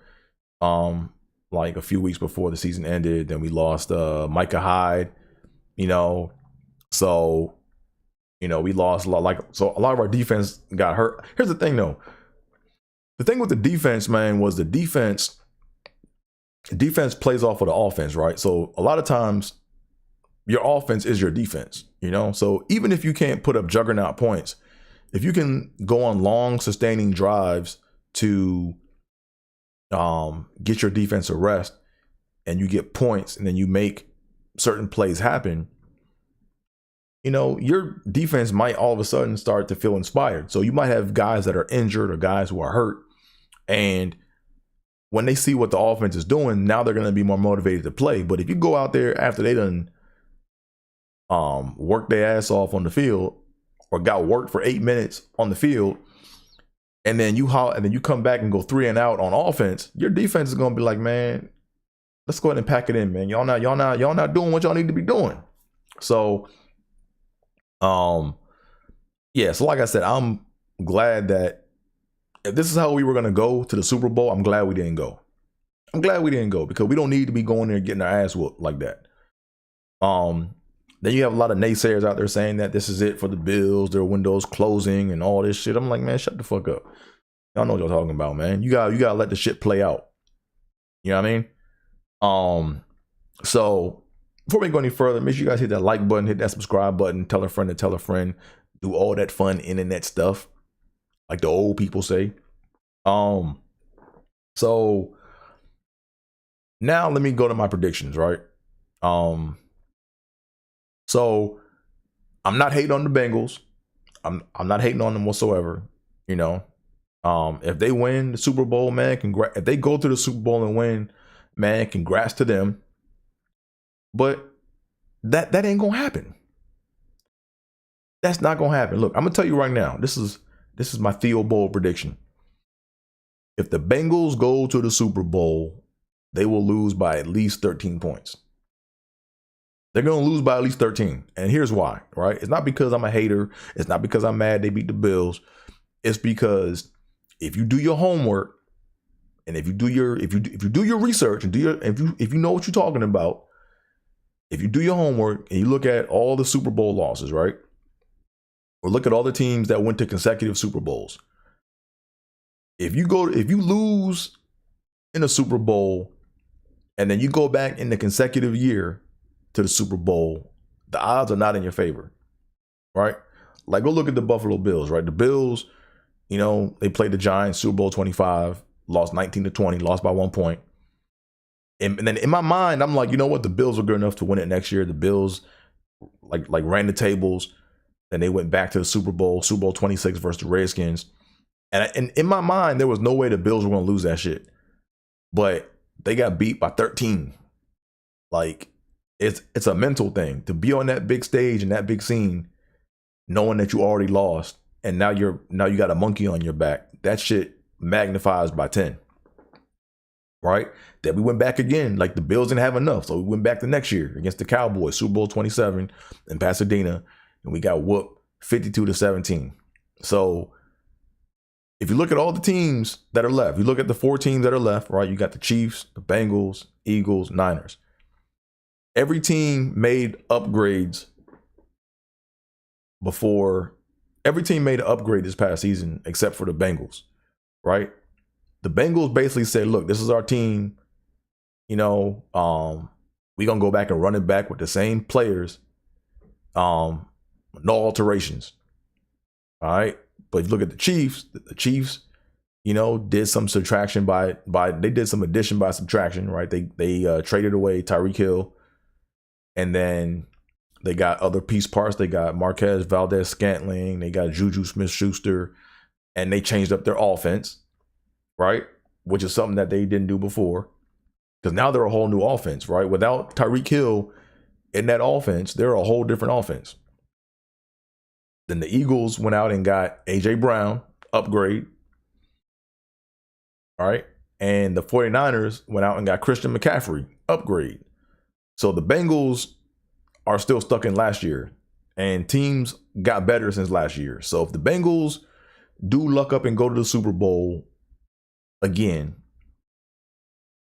like a few weeks before the season ended. Then we lost Micah Hyde, you know. So, you know, we lost a lot a lot of our defense got hurt. Here's the thing though. The thing with the defense, man, was the defense plays off of the offense, right? So a lot of times your offense is your defense, you know? So even if you can't put up juggernaut points, if you can go on long sustaining drives to get your defense a rest and you get points and then you make certain plays happen, you know, your defense might all of a sudden start to feel inspired. So you might have guys that are injured or guys who are hurt, and when they see what the offense is doing, now they're going to be more motivated to play. But if you go out there after they done worked their ass off on the field or got worked for 8 minutes on the field, and then you come back and go 3 and out on offense, your defense is going to be like, man, let's go ahead and pack it in, man. Y'all not doing what y'all need to be doing. So, yeah. So like I said, I'm glad that if this is how we were going to go to the Super Bowl, I'm glad we didn't go. I'm glad we didn't go because we don't need to be going there and getting our ass whooped like that. Then you have a lot of naysayers out there saying that this is it for the Bills, their windows closing and all this shit. I'm like, man, shut the fuck up. Y'all know what y'all talking about, man. You gotta let the shit play out. You know what I mean? So before we go any further, make sure you guys hit that like button, hit that subscribe button, tell a friend to tell a friend, do all that fun internet stuff, like the old people say. So now let me go to my predictions, right? So I'm not hating on the Bengals. I'm not hating on them whatsoever. You know, if they win the Super Bowl, man, congrats. If they go to the Super Bowl and win, man, congrats to them. But that ain't gonna happen. That's not gonna happen. Look, I'm gonna tell you right now. This is my Theobold prediction. If the Bengals go to the Super Bowl, they will lose by at least 13 points. They're going to lose by at least 13. And here's why, right? It's not because I'm a hater. It's not because I'm mad they beat the Bills. It's because if you do your homework and if you do your research and if you know what you're talking about, if you do your homework and you look at all the Super Bowl losses, right? Or look at all the teams that went to consecutive Super Bowls. If you lose in a Super Bowl and then you go back in the consecutive year to the Super Bowl, the odds are not in your favor, right? Like, go look at the Buffalo Bills, right? The Bills, you know, they played the Giants, Super Bowl 25, lost 19-20, lost by 1 point. And then in my mind, I'm like, you know what? The Bills are good enough to win it next year. The Bills like ran the tables. Then they went back to the Super Bowl 26 versus the Redskins. And in my mind, there was no way the Bills were going to lose that shit. But they got beat by 13. Like, it's a mental thing to be on that big stage and that big scene, knowing that you already lost, and now you got a monkey on your back. That shit magnifies by 10, right? Then we went back again, like the Bills didn't have enough, so we went back the next year against the Cowboys, Super Bowl 27 in Pasadena, and we got whooped 52-17. So if you look at all the teams that are left, you look at the 4 teams that are left, right? You got the Chiefs, the Bengals, Eagles, Niners. Every team made upgrades every team made an upgrade this past season except for the Bengals, right? The Bengals basically said, look, this is our team. You know, we're going to go back and run it back with the same players. No alterations. All right. But if you look at the Chiefs, you know, did some subtraction they did some addition by subtraction, right? They traded away Tyreek Hill. And then they got other piece parts. They got Marquez Valdez-Scantling. They got Juju Smith-Schuster. And they changed up their offense, right? Which is something that they didn't do before. because now they're a whole new offense, right? Without Tyreek Hill in that offense, they're a whole different offense. Then the Eagles went out and got AJ Brown, upgrade. All right. And the 49ers went out and got Christian McCaffrey, upgrade. So the Bengals are still stuck in last year, and teams got better since last year. So if the Bengals do luck up and go to the Super Bowl again,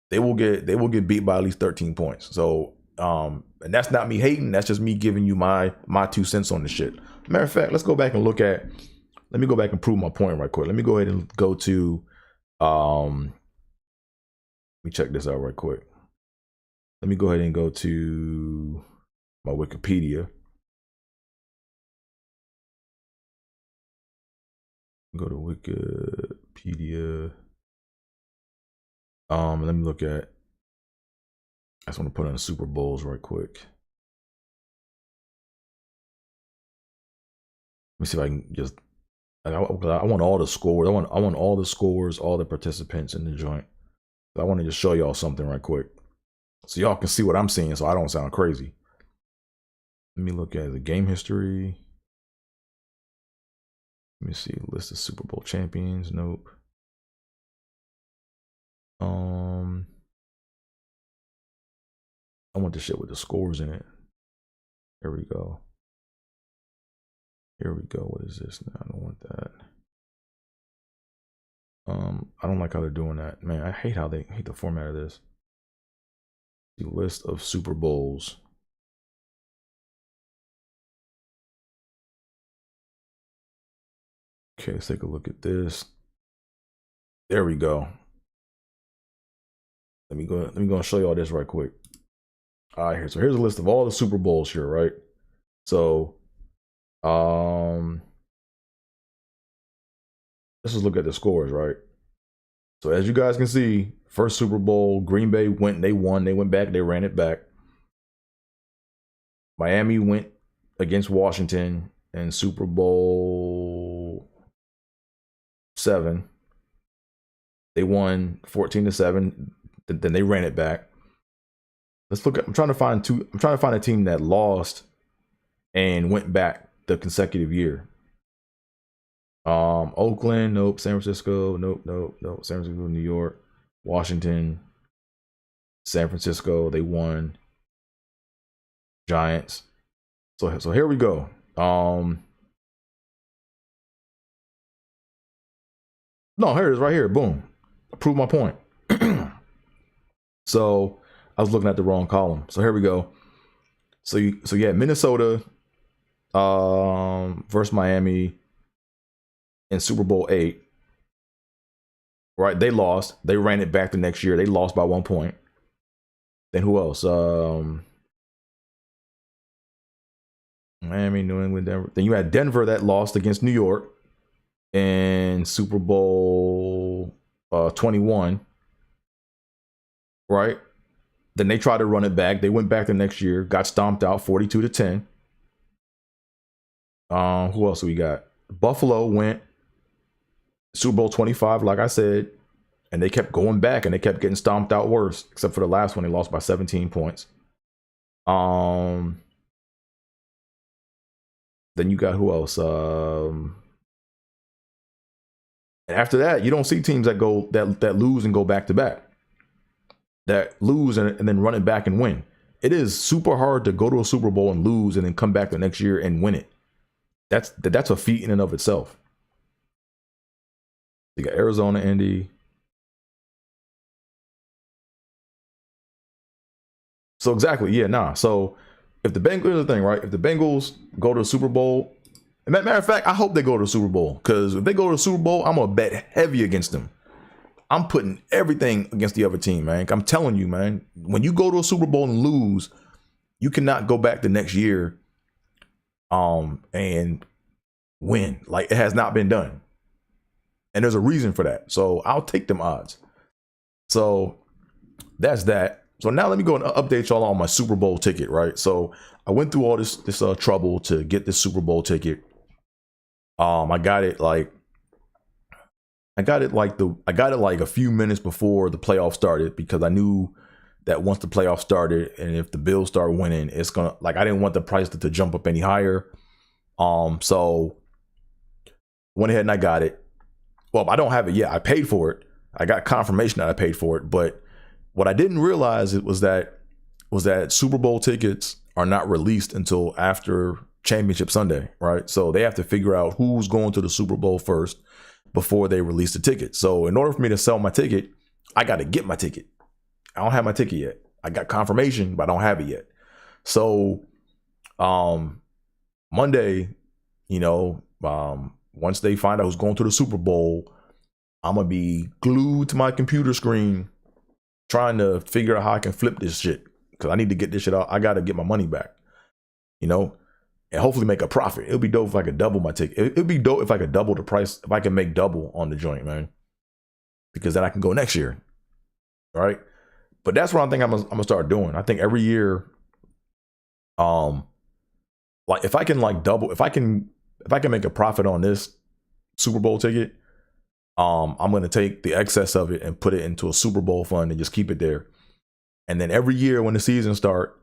they will get beat by at least 13 points. So and that's not me hating, that's just me giving you my 2 cents on the shit. Matter of fact, let me go back and prove my point right quick. Let me go ahead and go to let me check this out right quick. Let me go ahead and go to my Wikipedia. Go to Wikipedia. Let me look at. I just want to put on Super Bowls right quick. Let me see if I can just. I want all the scores. I want all the scores, all the participants in the joint. I want to just show y'all something right quick, so y'all can see what I'm seeing, so I don't sound crazy. Let me look at the game history. Let me see, list of Super Bowl champions. Nope. I want the shit with the scores in it. Here we go. Here we go. What is this? No, I don't want that. I don't like how they're doing that. Man, I hate the format of this. The list of Super Bowls. Okay, let's take a look at this. There we go. Let me go and show y'all this right quick. All right, so here's a list of all the Super Bowls here, right? So, let's just look at the scores, right? So as you guys can see, first Super Bowl, Green Bay won, they went back, they ran it back. Miami went against Washington in Super Bowl 7. They won 14-7. Then they ran it back. Let's look at. I'm trying to find a team that lost and went back the consecutive year. Oakland, nope. San Francisco, nope. San Francisco, New York, Washington, San Francisco. They won. Giants. So here we go. No, here it is right here. Boom. I proved my point. So I was looking at the wrong column. So here we go. So you had Minnesota versus Miami in Super Bowl 8. Right? They lost. They ran it back the next year. They lost by 1 point. Then who else? Miami, New England, Denver. Then you had Denver that lost against New York in Super Bowl 21. Right? Then they tried to run it back. They went back the next year, got stomped out 42-10. Who else we got? Buffalo went Super Bowl 25, like I said, and they kept going back and they kept getting stomped out worse, except for the last one, they lost by 17 points. Then you got who else? And after that, you don't see teams that go that lose and go back to back. That lose and then run it back and win. It is super hard to go to a Super Bowl and lose and then come back the next year and win it. That's a feat in and of itself. You got Arizona, Indy. So exactly, yeah, nah. So if the Bengals, here's the thing, right? If the Bengals go to the Super Bowl, and matter of fact, I hope they go to the Super Bowl, because if they go to the Super Bowl, I'm gonna bet heavy against them. I'm putting everything against the other team, man. I'm telling you, man, when you go to a Super Bowl and lose, you cannot go back the next year and win. Like, it has not been done. And there's a reason for that. So I'll take them odds. So that's that. So now let me go and update y'all on my Super Bowl ticket, right? So I went through all this trouble to get this Super Bowl ticket. I got it like a few minutes before the playoff started, because I knew that once the playoffs started and if the Bills start winning, it's gonna, like, I didn't want the price to jump up any higher. So went ahead and I got it. Well, I don't have it yet. I paid for it. I got confirmation that I paid for it. But what I didn't realize was that Super Bowl tickets are not released until after Championship Sunday, right? So they have to figure out who's going to the Super Bowl first before they release the ticket. So in order for me to sell my ticket, I got to get my ticket. I don't have my ticket yet. I got confirmation, but I don't have it yet. So Monday, once they find out who's going to the Super Bowl, I'm going to be glued to my computer screen trying to figure out how I can flip this shit, because I need to get this shit out. I got to get my money back, and hopefully make a profit. It'll be dope if I could double my ticket. It'd be dope if I could double the price, if I can make double on the joint, man, because then I can go next year. All right. But that's what I think I'm gonna start doing. I think every year, like if I can like double, if I can make a profit on this Super Bowl ticket, I'm gonna take the excess of it and put it into a Super Bowl fund and just keep it there. And then every year when the season start,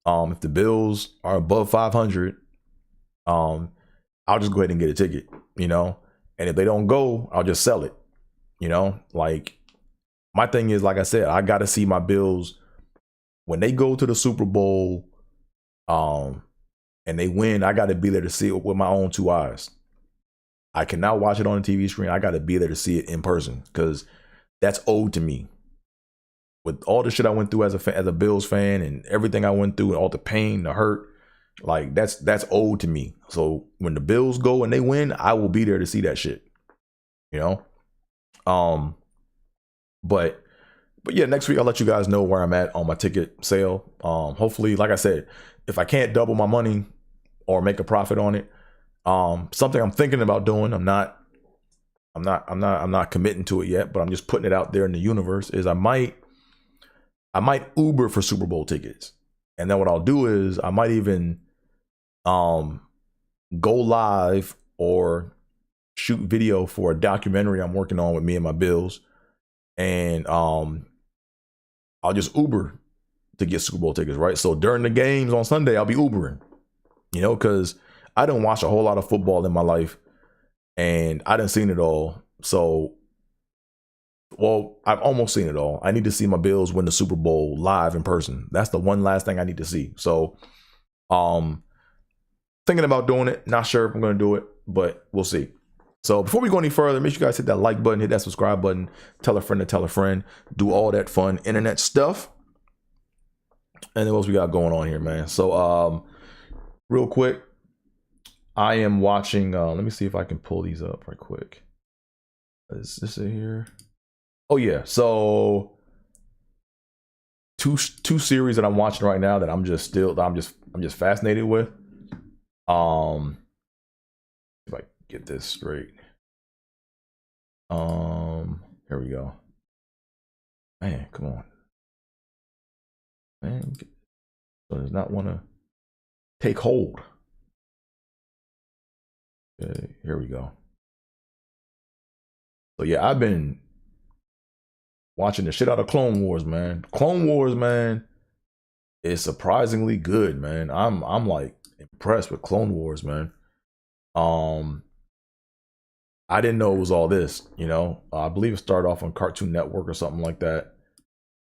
if the Bills are above 500, I'll just go ahead and get a ticket, and if they don't go, I'll just sell it, like. My thing is, like I said, I got to see my Bills when they go to the Super Bowl, and they win. I got to be there to see it with my own two eyes. I cannot watch it on the TV screen. I got to be there to see it in person, because that's owed to me. With all the shit I went through as a Bills fan and everything I went through and all the pain, the hurt, like that's owed to me. So when the Bills go and they win, I will be there to see that shit. But yeah, next week I'll let you guys know where I'm at on my ticket sale. Hopefully, like I said, if I can't double my money or make a profit on it, something I'm thinking about doing, I'm not committing to it yet, but I'm just putting it out there in the universe, is I might Uber for Super Bowl tickets. And then what I'll do is I might even go live or shoot video for a documentary I'm working on with me and my Bills. And I'll just Uber to get Super Bowl tickets, right? So during the games on Sunday, I'll be Ubering, because I didn't watch a whole lot of football in my life, and I didn't seen it all. So, well, I've almost seen it all. I need to see my Bills win the Super Bowl live in person. That's the one last thing I need to see. So, thinking about doing it. Not sure if I'm going to do it, but we'll see. So before we go any further, make sure you guys hit that like button, hit that subscribe button, tell a friend to tell a friend, do all that fun internet stuff. And then what else we got going on here, man? So real quick, I am watching, let me see if I can pull these up right quick. Is this it here? Oh yeah, so two series that I'm watching right now that I'm just fascinated with. If I get this straight. Here we go. Man, come on. Man, does not want to take hold. Okay, here we go. So yeah, I've been watching the shit out of Clone Wars, man. Clone Wars, man, is surprisingly good, man. I'm like impressed with Clone Wars, man. I didn't know it was all this, I believe it started off on Cartoon Network or something like that,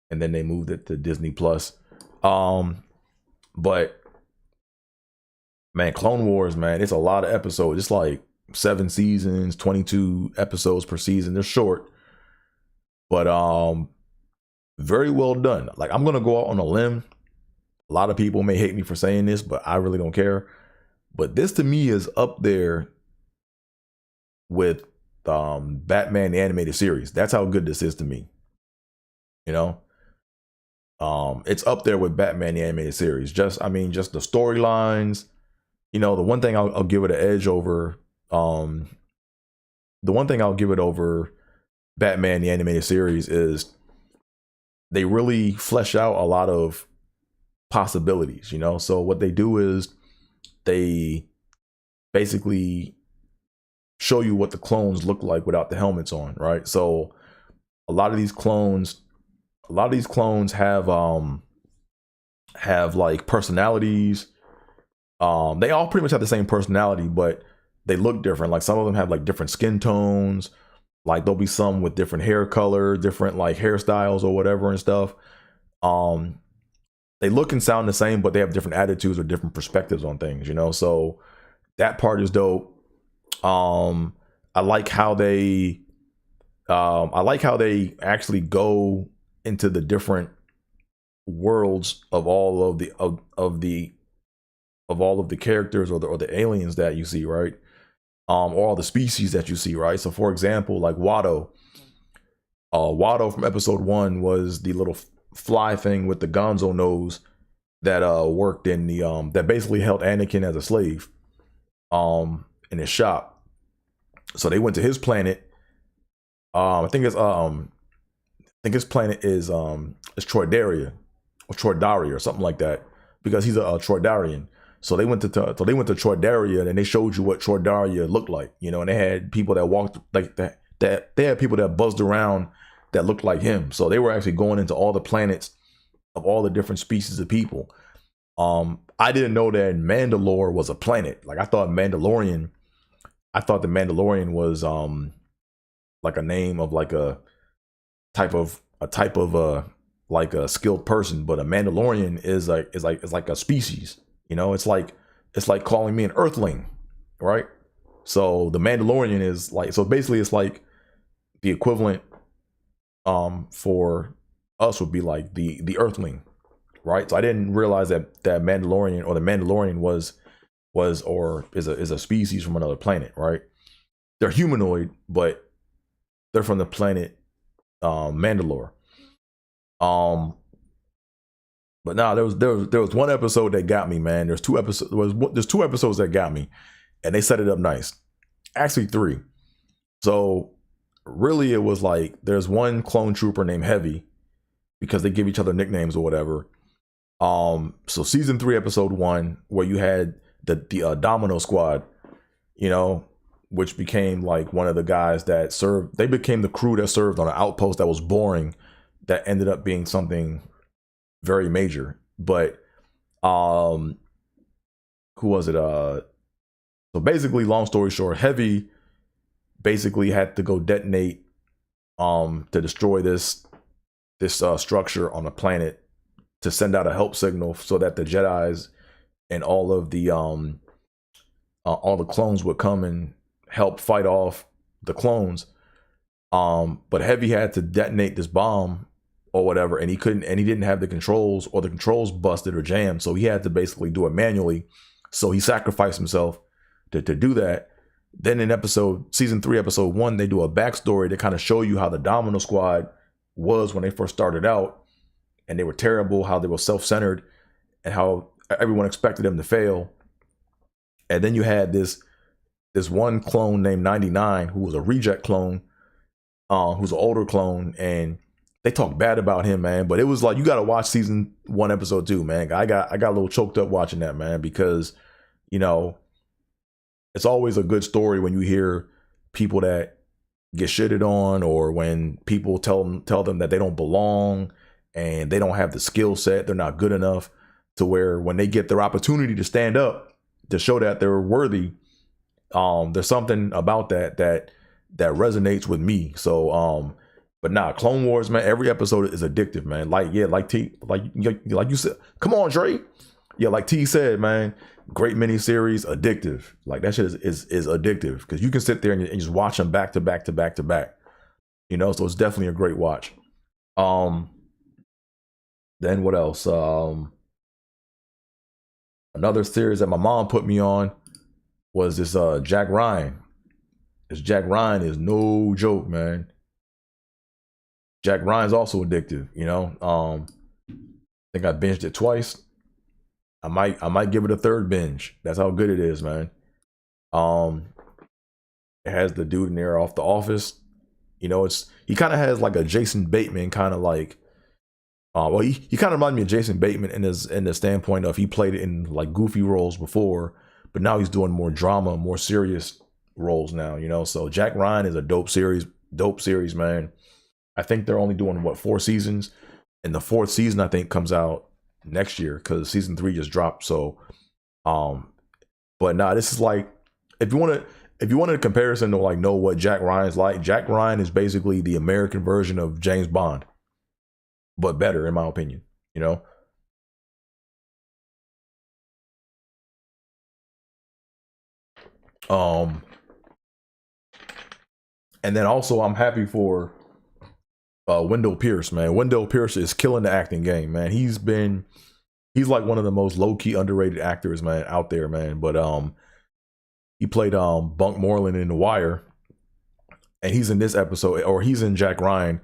and then they moved it to Disney Plus. But man, Clone Wars, man, it's a lot of episodes. It's like 7 seasons, 22 episodes per season. They're short, but very well done. Like, I'm gonna go out on a limb. A lot of people may hate me for saying this, but I really don't care. But this to me is up there with Batman the Animated Series. That's how good this is to me. It's up there with Batman the Animated Series. Just the storylines. The one thing I'll give it an edge over. The one thing I'll give it over Batman the Animated Series is they really flesh out a lot of possibilities. So what they do is they basically show you what the clones look like without the helmets on, right? So a lot of these clones a lot of these clones have like personalities. They all pretty much have the same personality, but they look different. Like some of them have like different skin tones. Like there'll be some with different hair color, different like hairstyles or whatever and stuff. They look and sound the same, but they have different attitudes or different perspectives on things, you know? So that part is dope. I like how they actually go into the different worlds of all of the all of the characters or the aliens that you see, right? Or all the species that you see, right? So for example, like Watto. Watto from episode 1 was the little fly thing with the gonzo nose that worked in the that basically held Anakin as a slave in his shop. So they went to his planet. I think his planet is Troidaria or Troidaria or something like that, because he's a Troidarian. So they went to Troidaria, and they showed you what Troidaria looked like, you know, and they had people that walked like that. They had people that buzzed around that looked like him. So they were actually going into all the planets of all the different species of people. I didn't know that Mandalore was a planet. Like I thought the Mandalorian was like a name of like a type of like a skilled person, but a Mandalorian is like a species. You know, it's like calling me an Earthling, right? So the Mandalorian is like, so basically it's like the equivalent for us would be like the Earthling, right? So I didn't realize that Mandalorian or the Mandalorian was or is a species from another planet, right? They're humanoid, but they're from the planet Mandalore. But nah, there was one episode that got me, man. There's two episodes that got me, and they set it up nice. Actually, 3. So really, it was like there's one clone trooper named Heavy, because they give each other nicknames or whatever. So season 3, episode 1, where you had the Domino Squad, you know, which became like one of the guys that served. They became the crew that served on an outpost that was boring, that ended up being something very major. But who was it? So basically, long story short, Heavy basically had to go detonate to destroy this structure on the planet, to send out a help signal so that the Jedis and all the clones would come and help fight off the clones. But Heavy had to detonate this bomb or whatever, and he didn't have the controls, or the controls busted or jammed, so he had to basically do it manually. So he sacrificed himself to do that. Then in season 3, episode 1, they do a backstory to kind of show you how the Domino Squad was when they first started out, and they were terrible, how they were self-centered, and how everyone expected them to fail. And then you had this one clone named 99, who was a reject clone, who's an older clone, and they talk bad about him, man. But it was like, you got to watch season 1, episode 2, man. I got a little choked up watching that, man, because, you know, it's always a good story when you hear people that get shitted on, or when people tell them that they don't belong and they don't have the skill set, they're not good enough, to where when they get their opportunity to stand up to show that they're worthy, there's something about that resonates with me. So but nah, Clone Wars, man, every episode is addictive, man. Like you said, come on, Dre. Yeah, like T said, man, great miniseries, addictive. Like that shit is addictive, because you can sit there and just watch them back to back to back to back. You know, so it's definitely a great watch. Then what else? Another series that my mom put me on was this Jack Ryan. This Jack Ryan is no joke, man. Jack Ryan's also addictive, you know. I think I binged it twice. I might give it a third binge. That's how good it is, man. It has the dude in there off The Office. You know, he kind of has like a Jason Bateman kind of like, well, he kind of reminds me of Jason Bateman in the standpoint of he played in like goofy roles before, but now he's doing more drama, more serious roles now, you know. So Jack Ryan is a dope series, man. I think they're only doing 4 seasons, and the fourth season I think comes out next year because season 3 just dropped. So, but nah, this is like if you wanted a comparison to like know what Jack Ryan's like, Jack Ryan is basically the American version of James Bond, but better in my opinion. You know. And then also I'm happy for Wendell Pierce, man. Wendell Pierce is killing the acting game, man. He's like one of the most low-key underrated actors, man, out there, man. But he played Bunk Moreland in The Wire, and he's in this episode, or he's in Jack Ryan,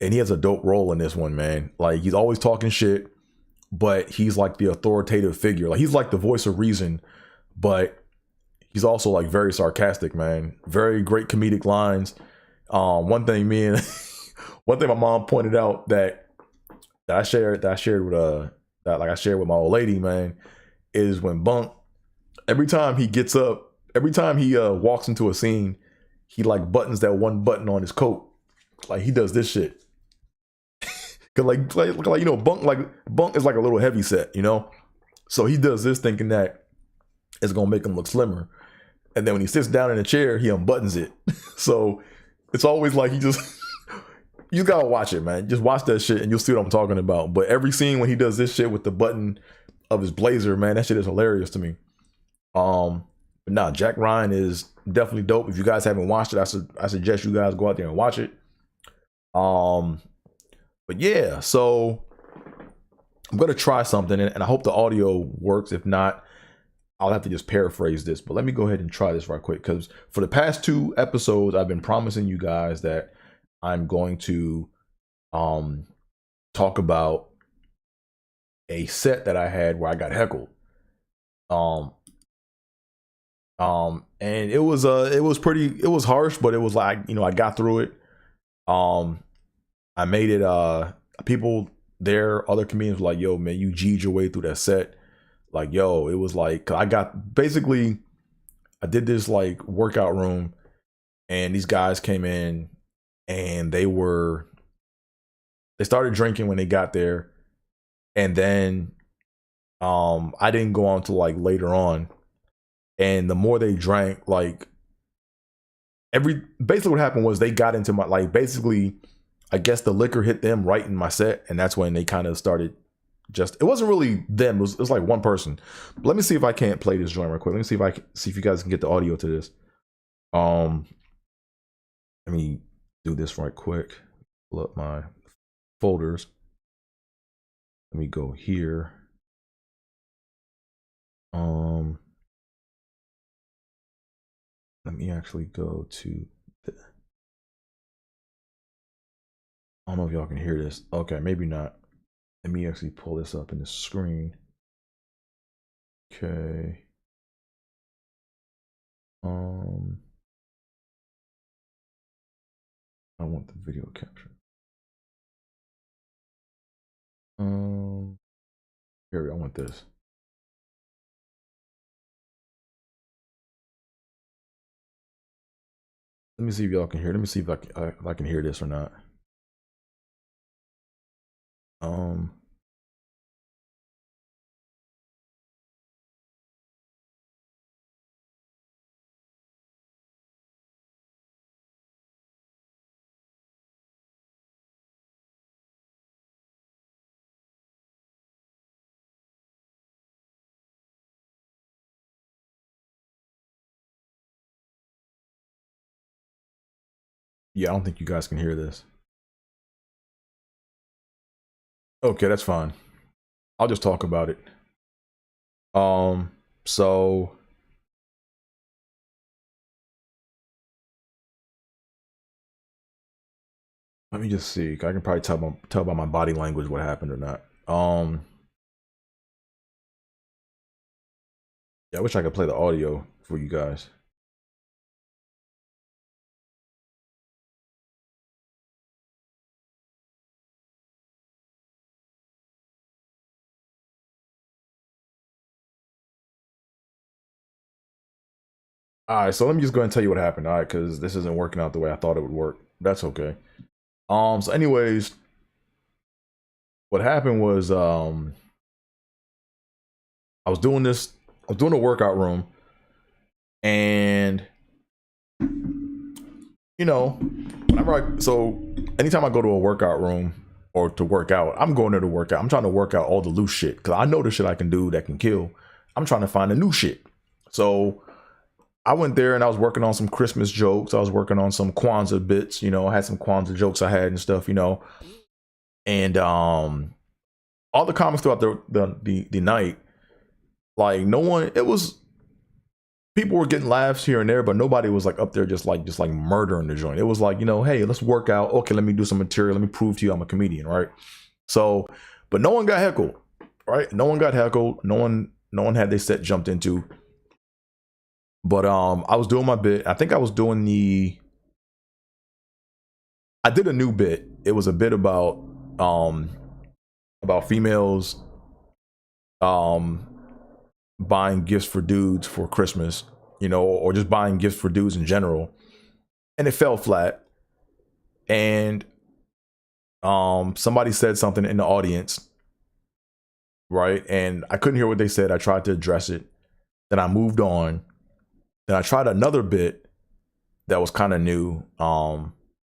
and he has a dope role in this one, man. Like he's always talking shit, but he's like the authoritative figure. Like he's like the voice of reason, but he's also like very sarcastic, man. Very great comedic lines. One thing my mom pointed out that I shared with I shared with my old lady, man, is when Bunk, every time he walks into a scene, he like buttons that one button on his coat. Like he does this shit. Cause like you know, Bunk is like a little heavy set, you know? So he does this thinking that it's gonna make him look slimmer. And then when he sits down in a chair, he unbuttons it. So it's always like you gotta watch it, man. Just watch that shit and you'll see what I'm talking about. But every scene when he does this shit with the button of his blazer, man, that shit is hilarious to me. But nah, Jack Ryan is definitely dope. If you guys haven't watched it, I suggest you guys go out there and watch it. But yeah, so I'm gonna try something, and I hope the audio works. If not, I'll have to just paraphrase this. But let me go ahead and try this right quick, because for the past 2 episodes, I've been promising you guys that I'm going to talk about a set that I had where I got heckled. And it was harsh, but it was like, you know, I got through it. I made it, people there, other comedians were like, yo, man, you G'd your way through that set. Like, yo, it was like, I did this like workout room, and these guys came in and they started drinking when they got there. And then, I didn't go on to like later on. And the more they drank, like basically what happened was they got into my, like, basically, I guess the liquor hit them right in my set. And that's when they kind of started it wasn't really them. It was like one person. But let me see if I can't play this joint real quick. Let me see if you guys can get the audio to this. Let me do this right quick. Pull up my folders. Let me go here. Let me actually go to I don't know if y'all can hear this. Okay, maybe not. Let me actually pull this up in the screen. Okay. I want the video capture. Here we go. I want this. Let me see if y'all can hear. Let me see if I can hear this or not. Yeah, I don't think you guys can hear this. Okay, that's fine. I'll just talk about it. So let me just see. I can probably tell by my body language what happened or not. Yeah, I wish I could play the audio for you guys. All right, so let me just go ahead and tell you what happened, all right, because this isn't working out the way I thought it would work. That's okay. So anyways, what happened was I was doing a workout room, and you know, so anytime I go to a workout room or to work out, I'm going there to work out. I'm trying to work out all the loose shit because I know the shit I can do that can kill. I'm trying to find the new shit. So I went there and I was working on some Christmas jokes. I was working on some Kwanzaa bits, I had some Kwanzaa jokes I had and stuff, and all the comics throughout the night, like people were getting laughs here and there, but nobody was like up there just like murdering the joint. It was like, hey, let's work out. Okay, let me do some material. Let me prove to you I'm a comedian, right? So, but no one got heckled, right? No one got heckled. No one had their set jumped into. But I was doing my bit. I think I was doing I did a new bit. It was a bit about females buying gifts for dudes for Christmas, or just buying gifts for dudes in general. And it fell flat. And somebody said something in the audience, right? And I couldn't hear what they said. I tried to address it. Then I moved on. Then I tried another bit that was kind of new.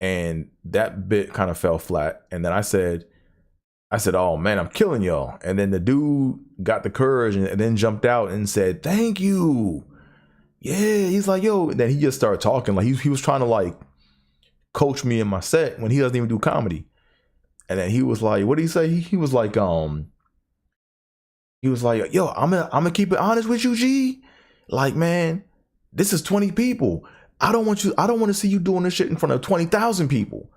And that bit kind of fell flat. And then I said, oh man, I'm killing y'all. And then the dude got the courage and then jumped out and said, thank you. Yeah, he's like, yo. And then he just started talking like he was trying to like coach me in my set when he doesn't even do comedy. And then he was like, what did he say? He was like, yo, I'm gonna keep it honest with you, G. Like, man, this is 20 people. I don't want to see you doing this shit in front of 20,000 people.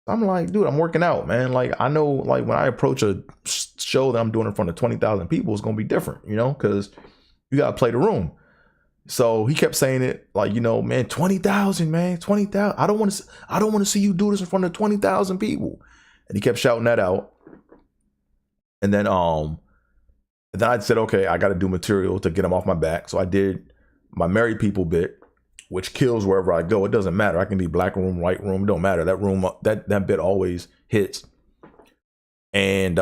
I'm like, dude, I'm working out, man. Like, I know, like, when I approach a show that I'm doing in front of 20,000 people, it's going to be different, because you got to play the room. So he kept saying it like, man, 20,000, man, 20,000. I don't want to see you do this in front of 20,000 people. And he kept shouting that out. And then I said, okay, I got to do material to get him off my back. So I did my married people bit, which kills wherever I go. It doesn't matter. I can be black room, white room. It don't matter. That room, that bit always hits. And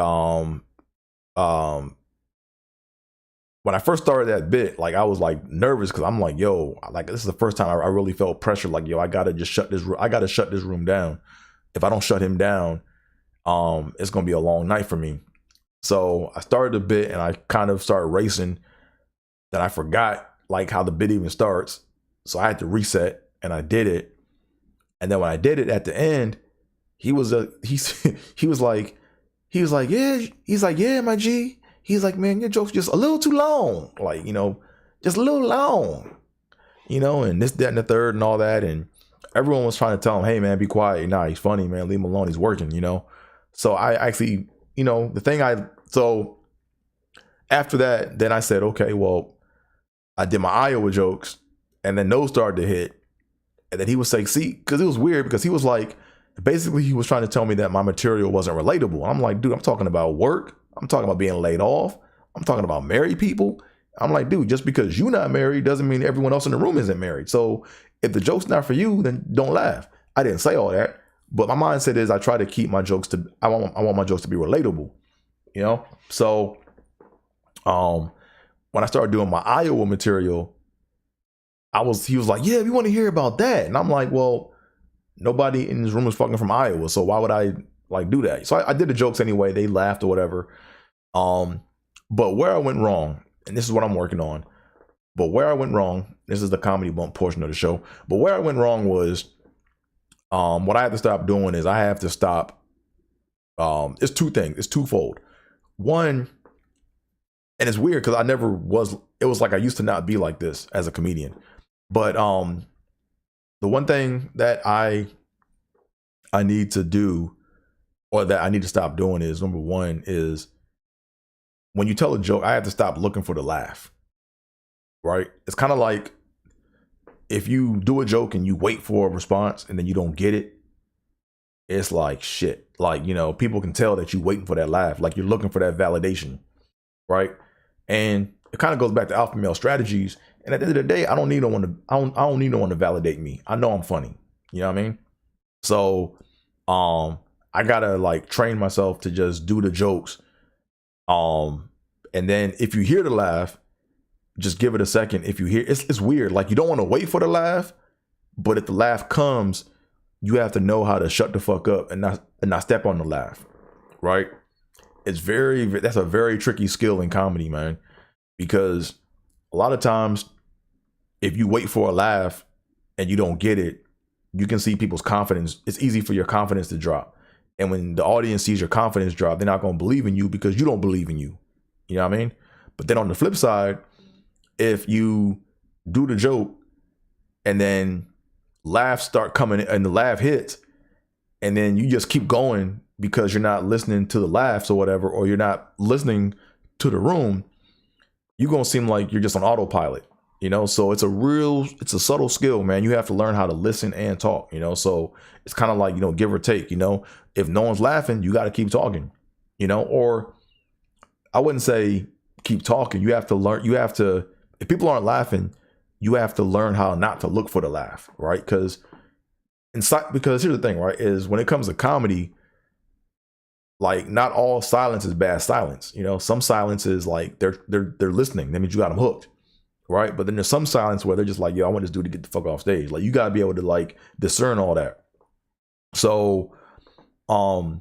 when I first started that bit, like I was like nervous because I'm like, yo, like this is the first time I really felt pressure. Like, yo, I gotta shut this room down. If I don't shut him down, it's gonna be a long night for me. So I started the bit and I kind of started racing. Then I forgot like how the bit even starts. So I had to reset and I did it. And then when I did it at the end, he was like, yeah, my G. He's like, man, your joke's just a little too long. Like, just a little long, and this, that, and the third and all that. And everyone was trying to tell him, hey man, be quiet. Nah, he's funny, man. Leave him alone. He's working, So I actually, so after that, then I said, okay, well, I did my Iowa jokes. And then those started to hit. And then he was like, see, because it was weird because he was like, basically he was trying to tell me that my material wasn't relatable. I'm like, dude, I'm talking about work. I'm talking about being laid off. I'm talking about married people. I'm like, dude, just because you're not married doesn't mean everyone else in the room isn't married. So if the joke's not for you, then don't laugh. I didn't say all that. But my mindset is I try to keep my jokes I want my jokes to be relatable. So when I started doing my Iowa material, he was like, yeah, we want to hear about that. And I'm like, well, nobody in this room is fucking from Iowa. So why would I like do that? So I did the jokes anyway. They laughed or whatever. But where I went wrong, and this is what I'm working on, but where I went wrong, this is the comedy bump portion of the show. But where I went wrong was, what I have to stop doing is I have to stop. It's two things. It's twofold. One, and it's weird because it was like I used to not be like this as a comedian. But the one thing that I need to do, or that I need to stop doing, is number one is when you tell a joke, I have to stop looking for the laugh. Right? It's kind of like if you do a joke and you wait for a response and then you don't get it, it's like shit. Like, people can tell that you're waiting for that laugh. Like you're looking for that validation. Right? And it kind of goes back to alpha male strategies. And at the end of the day, I don't need no one to validate me. I know I'm funny. You know what I mean? So, I gotta like train myself to just do the jokes. And then if you hear the laugh, just give it a second. If you hear, it's weird. Like you don't want to wait for the laugh, but if the laugh comes, you have to know how to shut the fuck up and not step on the laugh, right? That's a very tricky skill in comedy, man, because a lot of times if you wait for a laugh and you don't get it, you can see people's confidence. It's easy for your confidence to drop. And when the audience sees your confidence drop, they're not going to believe in you because you don't believe in you. You know what I mean? But then on the flip side, if you do the joke and then laughs start coming and the laugh hits, and then you just keep going because you're not listening to the laughs or whatever, or you're not listening to the room, you're going to seem like you're just on autopilot, you know? So it's a subtle skill, man. You have to learn how to listen and talk, you know? So it's kind of like, you know, give or take, you know, if no one's laughing, you got to keep talking, you know, or I wouldn't say keep talking. You have to, if people aren't laughing, you have to learn how not to look for the laugh, right? Because here's the thing, right, is when it comes to comedy, like not all silence is bad silence. You know, some silence is like they're listening. That means you got them hooked, right? But then there's some silence where they're just like, yo, I want this dude to get the fuck off stage. Like you gotta be able to like discern all that. So, so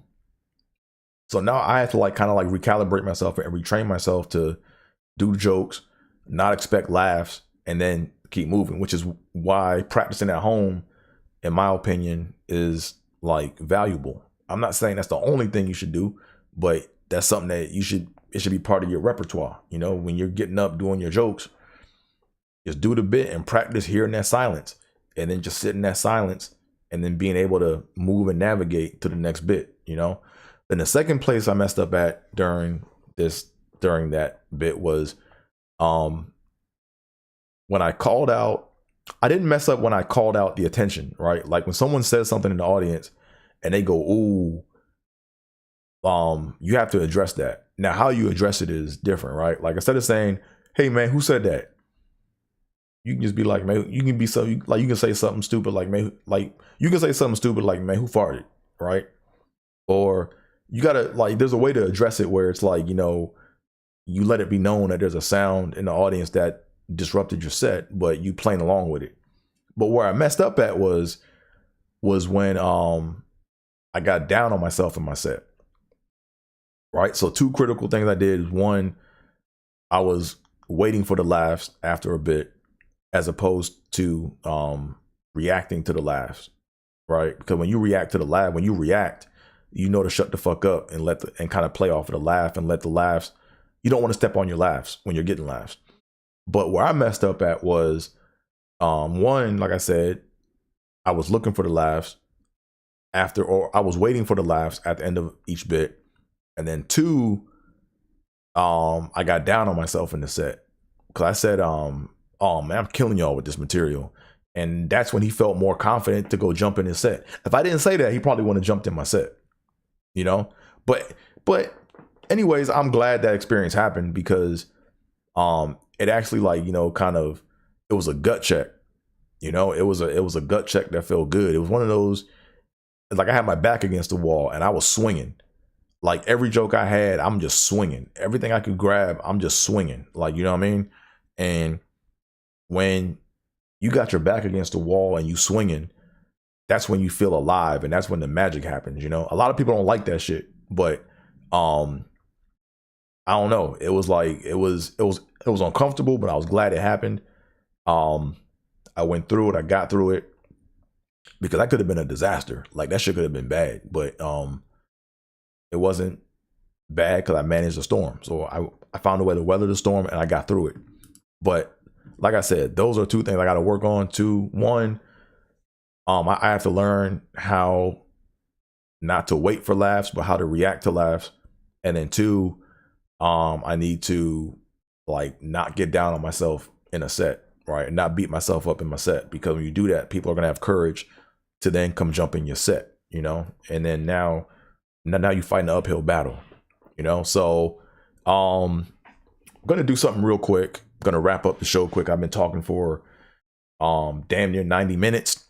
now I have to like kind of like recalibrate myself and retrain myself to do jokes, not expect laughs, and then keep moving, which is why practicing at home, in my opinion, is like valuable. I'm not saying that's the only thing you should do, but that's something that it should be part of your repertoire. You know, when you're getting up doing your jokes, just do the bit and practice hearing that silence, and then just sit in that silence, and then being able to move and navigate to the next bit, you know. Then the second place I messed up at during that bit was when I called out. I didn't mess up when I called out the attention, right? Like when someone says something in the audience and they go, ooh, you have to address that. Now, how you address it is different, right? Like instead of saying, hey man, who said that? You can just be like, man, you can be so like, you can say something stupid like, man, like you can say something stupid like, man, who farted, right? Or you gotta like, there's a way to address it where it's like, you know, you let it be known that there's a sound in the audience that disrupted your set, but you playing along with it. But where I messed up at was when I got down on myself in my set, right? So two critical things I did is one, I was waiting for the laughs after a bit as opposed to reacting to the laughs, right? Because when you react to the laugh, you know to shut the fuck up and and kind of play off of the laugh and let the laughs. You don't want to step on your laughs when you're getting laughs. But where I messed up at was one, like I said, I was looking for the laughs or I was waiting for the laughs at the end of each bit. And then two, I got down on myself in the set because I said, oh man, I'm killing y'all with this material. And that's when he felt more confident to go jump in his set. If I didn't say that, he probably wouldn't have jumped in my set, you know? But anyways, I'm glad that experience happened because it actually like, you know, it was a gut check, you know, it was a gut check that felt good. It was one of those, like I had my back against the wall and I was swinging. Like every joke I had, I'm just swinging. Everything I could grab, I'm just swinging. Like, you know what I mean? And when you got your back against the wall and you swinging, that's when you feel alive. And that's when the magic happens. You know, a lot of people don't like that shit, but, I don't know. It was like, it was uncomfortable, but I was glad it happened. I went through it. I got through it because that could have been a disaster. Like that shit could have been bad, but, it wasn't bad because I managed the storm. So I found a way to weather the storm and I got through it. But like I said, those are two things I got to work on. One, I have to learn how not to wait for laughs, but how to react to laughs. And then two, I need to like not get down on myself in a set, right? And not beat myself up in my set, because when you do that, people are going to have courage to then come jump in your set, you know? And then now you fight an uphill battle, you know? So, I'm going to do something real quick. I'm going to wrap up the show quick. I've been talking for, damn near 90 minutes.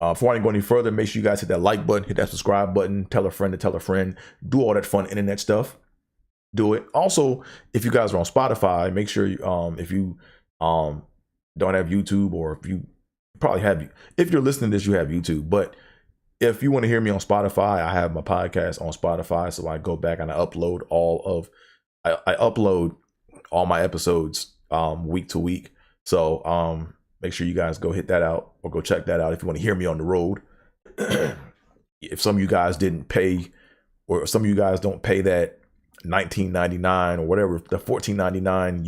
Before I go any further, make sure you guys hit that like button, hit that subscribe button, tell a friend to tell a friend, do all that fun internet stuff. Do it. Also, if you guys are on Spotify, make sure you, if you don't have YouTube, or if you probably have, if you're listening to this, you have YouTube. But if you want to hear me on Spotify, I have my podcast on Spotify. So I go back and I upload I upload all my episodes week to week. So make sure you guys go hit that out, or go check that out if you want to hear me on the road. If some of you guys didn't pay, or some of you guys don't pay that $19.99 or whatever, the $14.99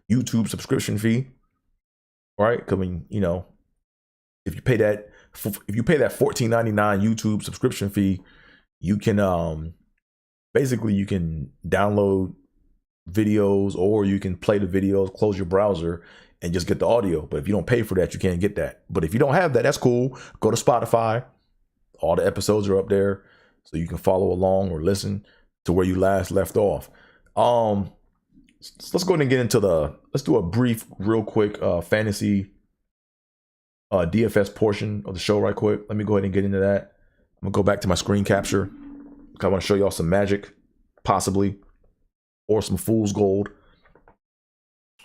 YouTube subscription fee, right? I mean, you know, if you pay that $14.99 YouTube subscription fee, you can basically you can download videos, or you can play the videos, close your browser, and just get the audio. But if you don't pay for that, you can't get that. But if you don't have that, that's cool. Go to Spotify. All the episodes are up there, so you can follow along or listen to where you last left off. Let's go ahead and get into let's do a brief, real quick fantasy DFS portion of the show right quick. Let me go ahead and get into that. I'm gonna go back to my screen capture. I want to show y'all some magic, possibly, or some fool's gold.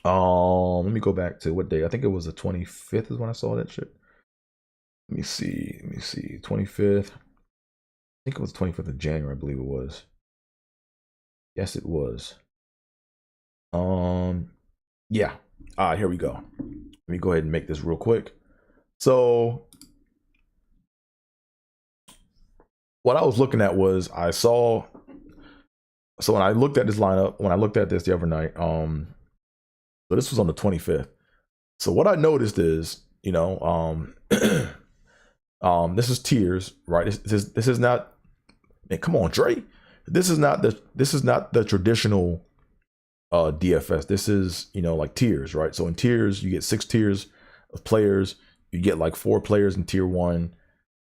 Let me go back to what day. I think it was the 25th is when I saw that shit. Let me see. 25th. I think it was 25th of January, I believe it was. Yes, it was. Yeah. All right, here we go. Let me go ahead and make this real quick. So what I was looking at was so when I looked at this lineup, when I looked at this the other night, so this was on the 25th. So what I noticed is, you know, this is tiers, right? This is not, man, come on, Dre. This is not the traditional DFS. This is, you know, like tiers, right? So in tiers, you get 6 tiers of players. You get like 4 players in tier 1,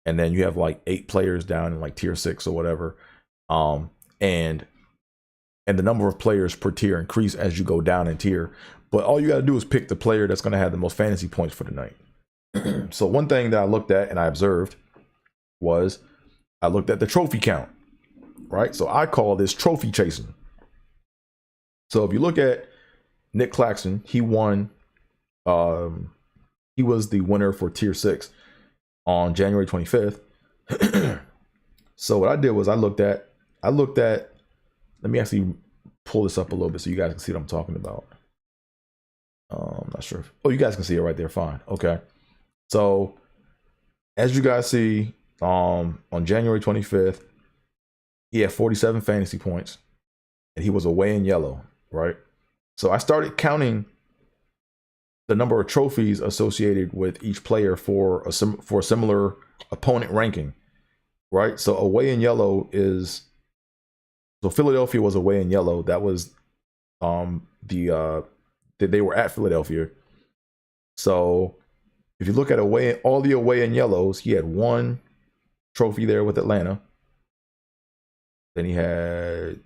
and then you have like 8 players down in like tier 6 or whatever. And the number of players per tier increase as you go down in tier. But all you got to do is pick the player that's going to have the most fantasy points for the night. So one thing that I looked at and I observed was I looked at the trophy count, right? So I call this trophy chasing. So if you look at Nick Claxton, he won. He was the winner for tier 6 on January 25th. So what I did was I looked at, let me actually pull this up a little bit so you guys can see what I'm talking about. I'm not sure. Oh, you guys can see it right there. Fine. Okay. So as you guys see, on January 25th, he had 47 fantasy points, and he was away in yellow, right? So I started counting the number of trophies associated with each player for a similar opponent ranking, right? So away in yellow is, so Philadelphia was away in yellow. That was they were at Philadelphia. So if you look at all the away in yellows, he had 1 trophy there with Atlanta. Then he had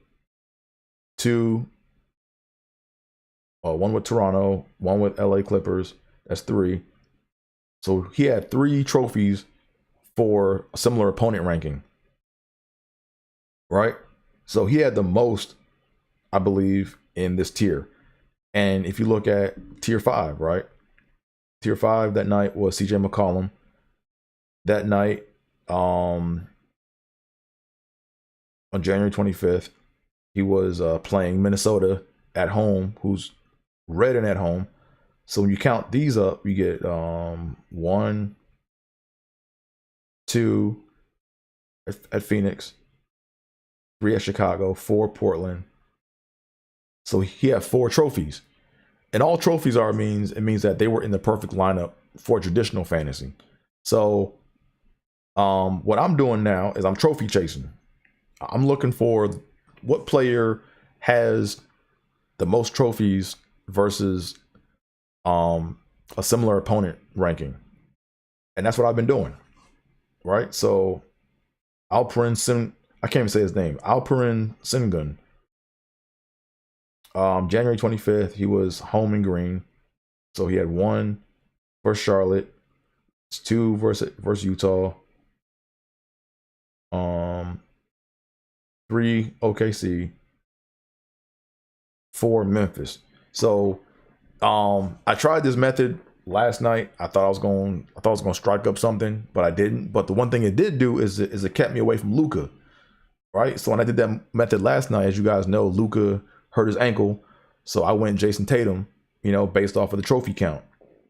2, 1 with Toronto, 1 with LA Clippers. That's 3. So he had 3 trophies for a similar opponent ranking, right? So he had the most, I believe, in this tier. And if you look at tier 5, right? Tier 5 that night was CJ McCollum. That night, on January 25th, he was playing Minnesota at home, who's red and at home. So when you count these up, you get 1, 2 at Phoenix, 3 at Chicago, 4 Portland. So he had 4 trophies. And all trophies it means that they were in the perfect lineup for traditional fantasy. So what I'm doing now is I'm trophy chasing. I'm looking for what player has the most trophies versus a similar opponent ranking. And that's what I've been doing. Right? So Alperen I can't even say his name. Alperen Sengun. January 25th, he was home and green. So he had 1 for Charlotte, It's 2 versus Utah. 3 OKC. 4 Memphis. So I tried this method last night. I thought I was going to strike up something, but I didn't. But the one thing it did do is it kept me away from Luka. Right? So when I did that method last night, as you guys know, Luka hurt his ankle. So I went Jason Tatum, based off of the trophy count.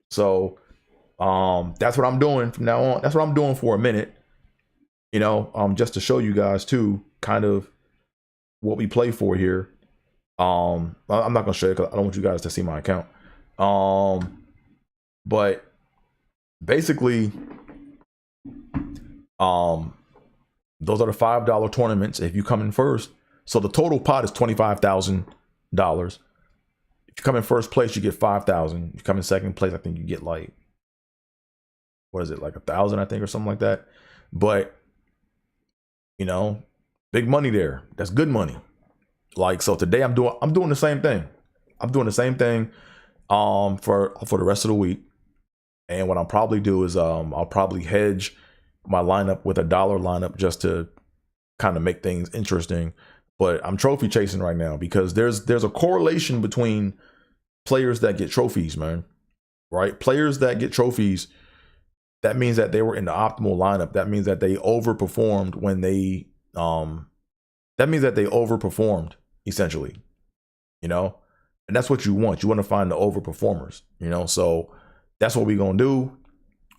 So that's what I'm doing from now on. That's what I'm doing for a minute. Just to show you guys too, kind of what we play for here. I'm not gonna show you because I don't want you guys to see my account. But basically, those are the $5 tournaments if you come in first. So the total pot is $25,000. If you come in first place, you get $5,000. If you come in second place, I think you get like, what is it, like $1,000, I think, or something like that. But big money there. That's good money. Like, so today I'm doing the same thing. I'm doing the same thing for the rest of the week. And what I'll probably do is I'll probably hedge my lineup with a dollar lineup just to kind of make things interesting. But I'm trophy chasing right now because there's a correlation between players that get trophies, man. Right? Players that get trophies, that means that they were in the optimal lineup. That means that they overperformed when they that means that they overperformed, essentially. And that's what you want. You want to find the overperformers, so that's what we're gonna do.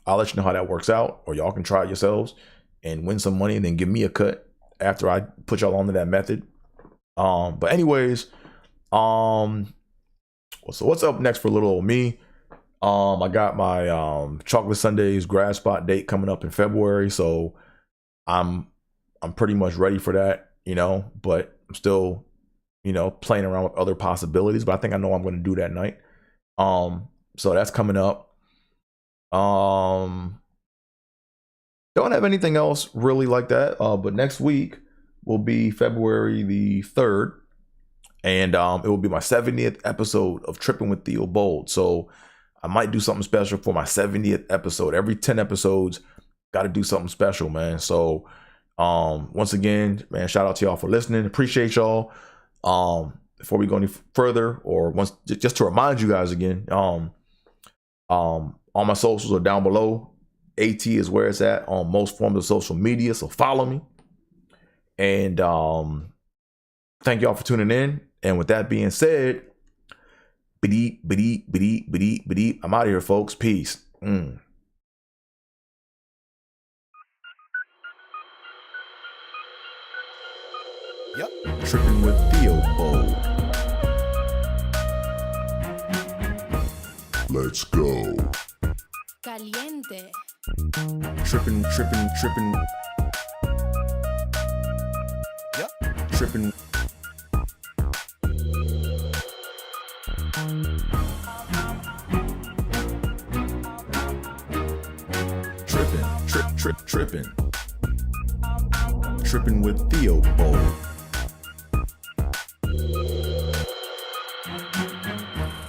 I'll let you know how that works out, or y'all can try it yourselves and win some money and then give me a cut after I put y'all onto that method. But anyways, so what's up next for little old me? I got my Chocolate Sundays grad spot date coming up in February, so I'm pretty much ready for that, but I'm still, playing around with other possibilities, but I think I know I'm going to do that night. So that's coming up. Don't have anything else really like that, but next week will be February the 3rd, and it will be my 70th episode of Trippin with Theobold. So I might do something special for my 70th episode. Every 10 episodes, got to do something special, man. So once again, man, shout out to y'all for listening. Appreciate y'all. Before we go any further, or just to remind you guys again, all my socials are down below. AT is where it's at on most forms of social media, so follow me. And thank y'all for tuning in. And with that being said, I'm out of here, folks. Peace. Yep. Trippin with Theobold. Let's go. Caliente. Trippin. Yep. Trippin. Trippin. Trippin with Theobold.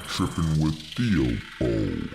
Trippin with Theobold.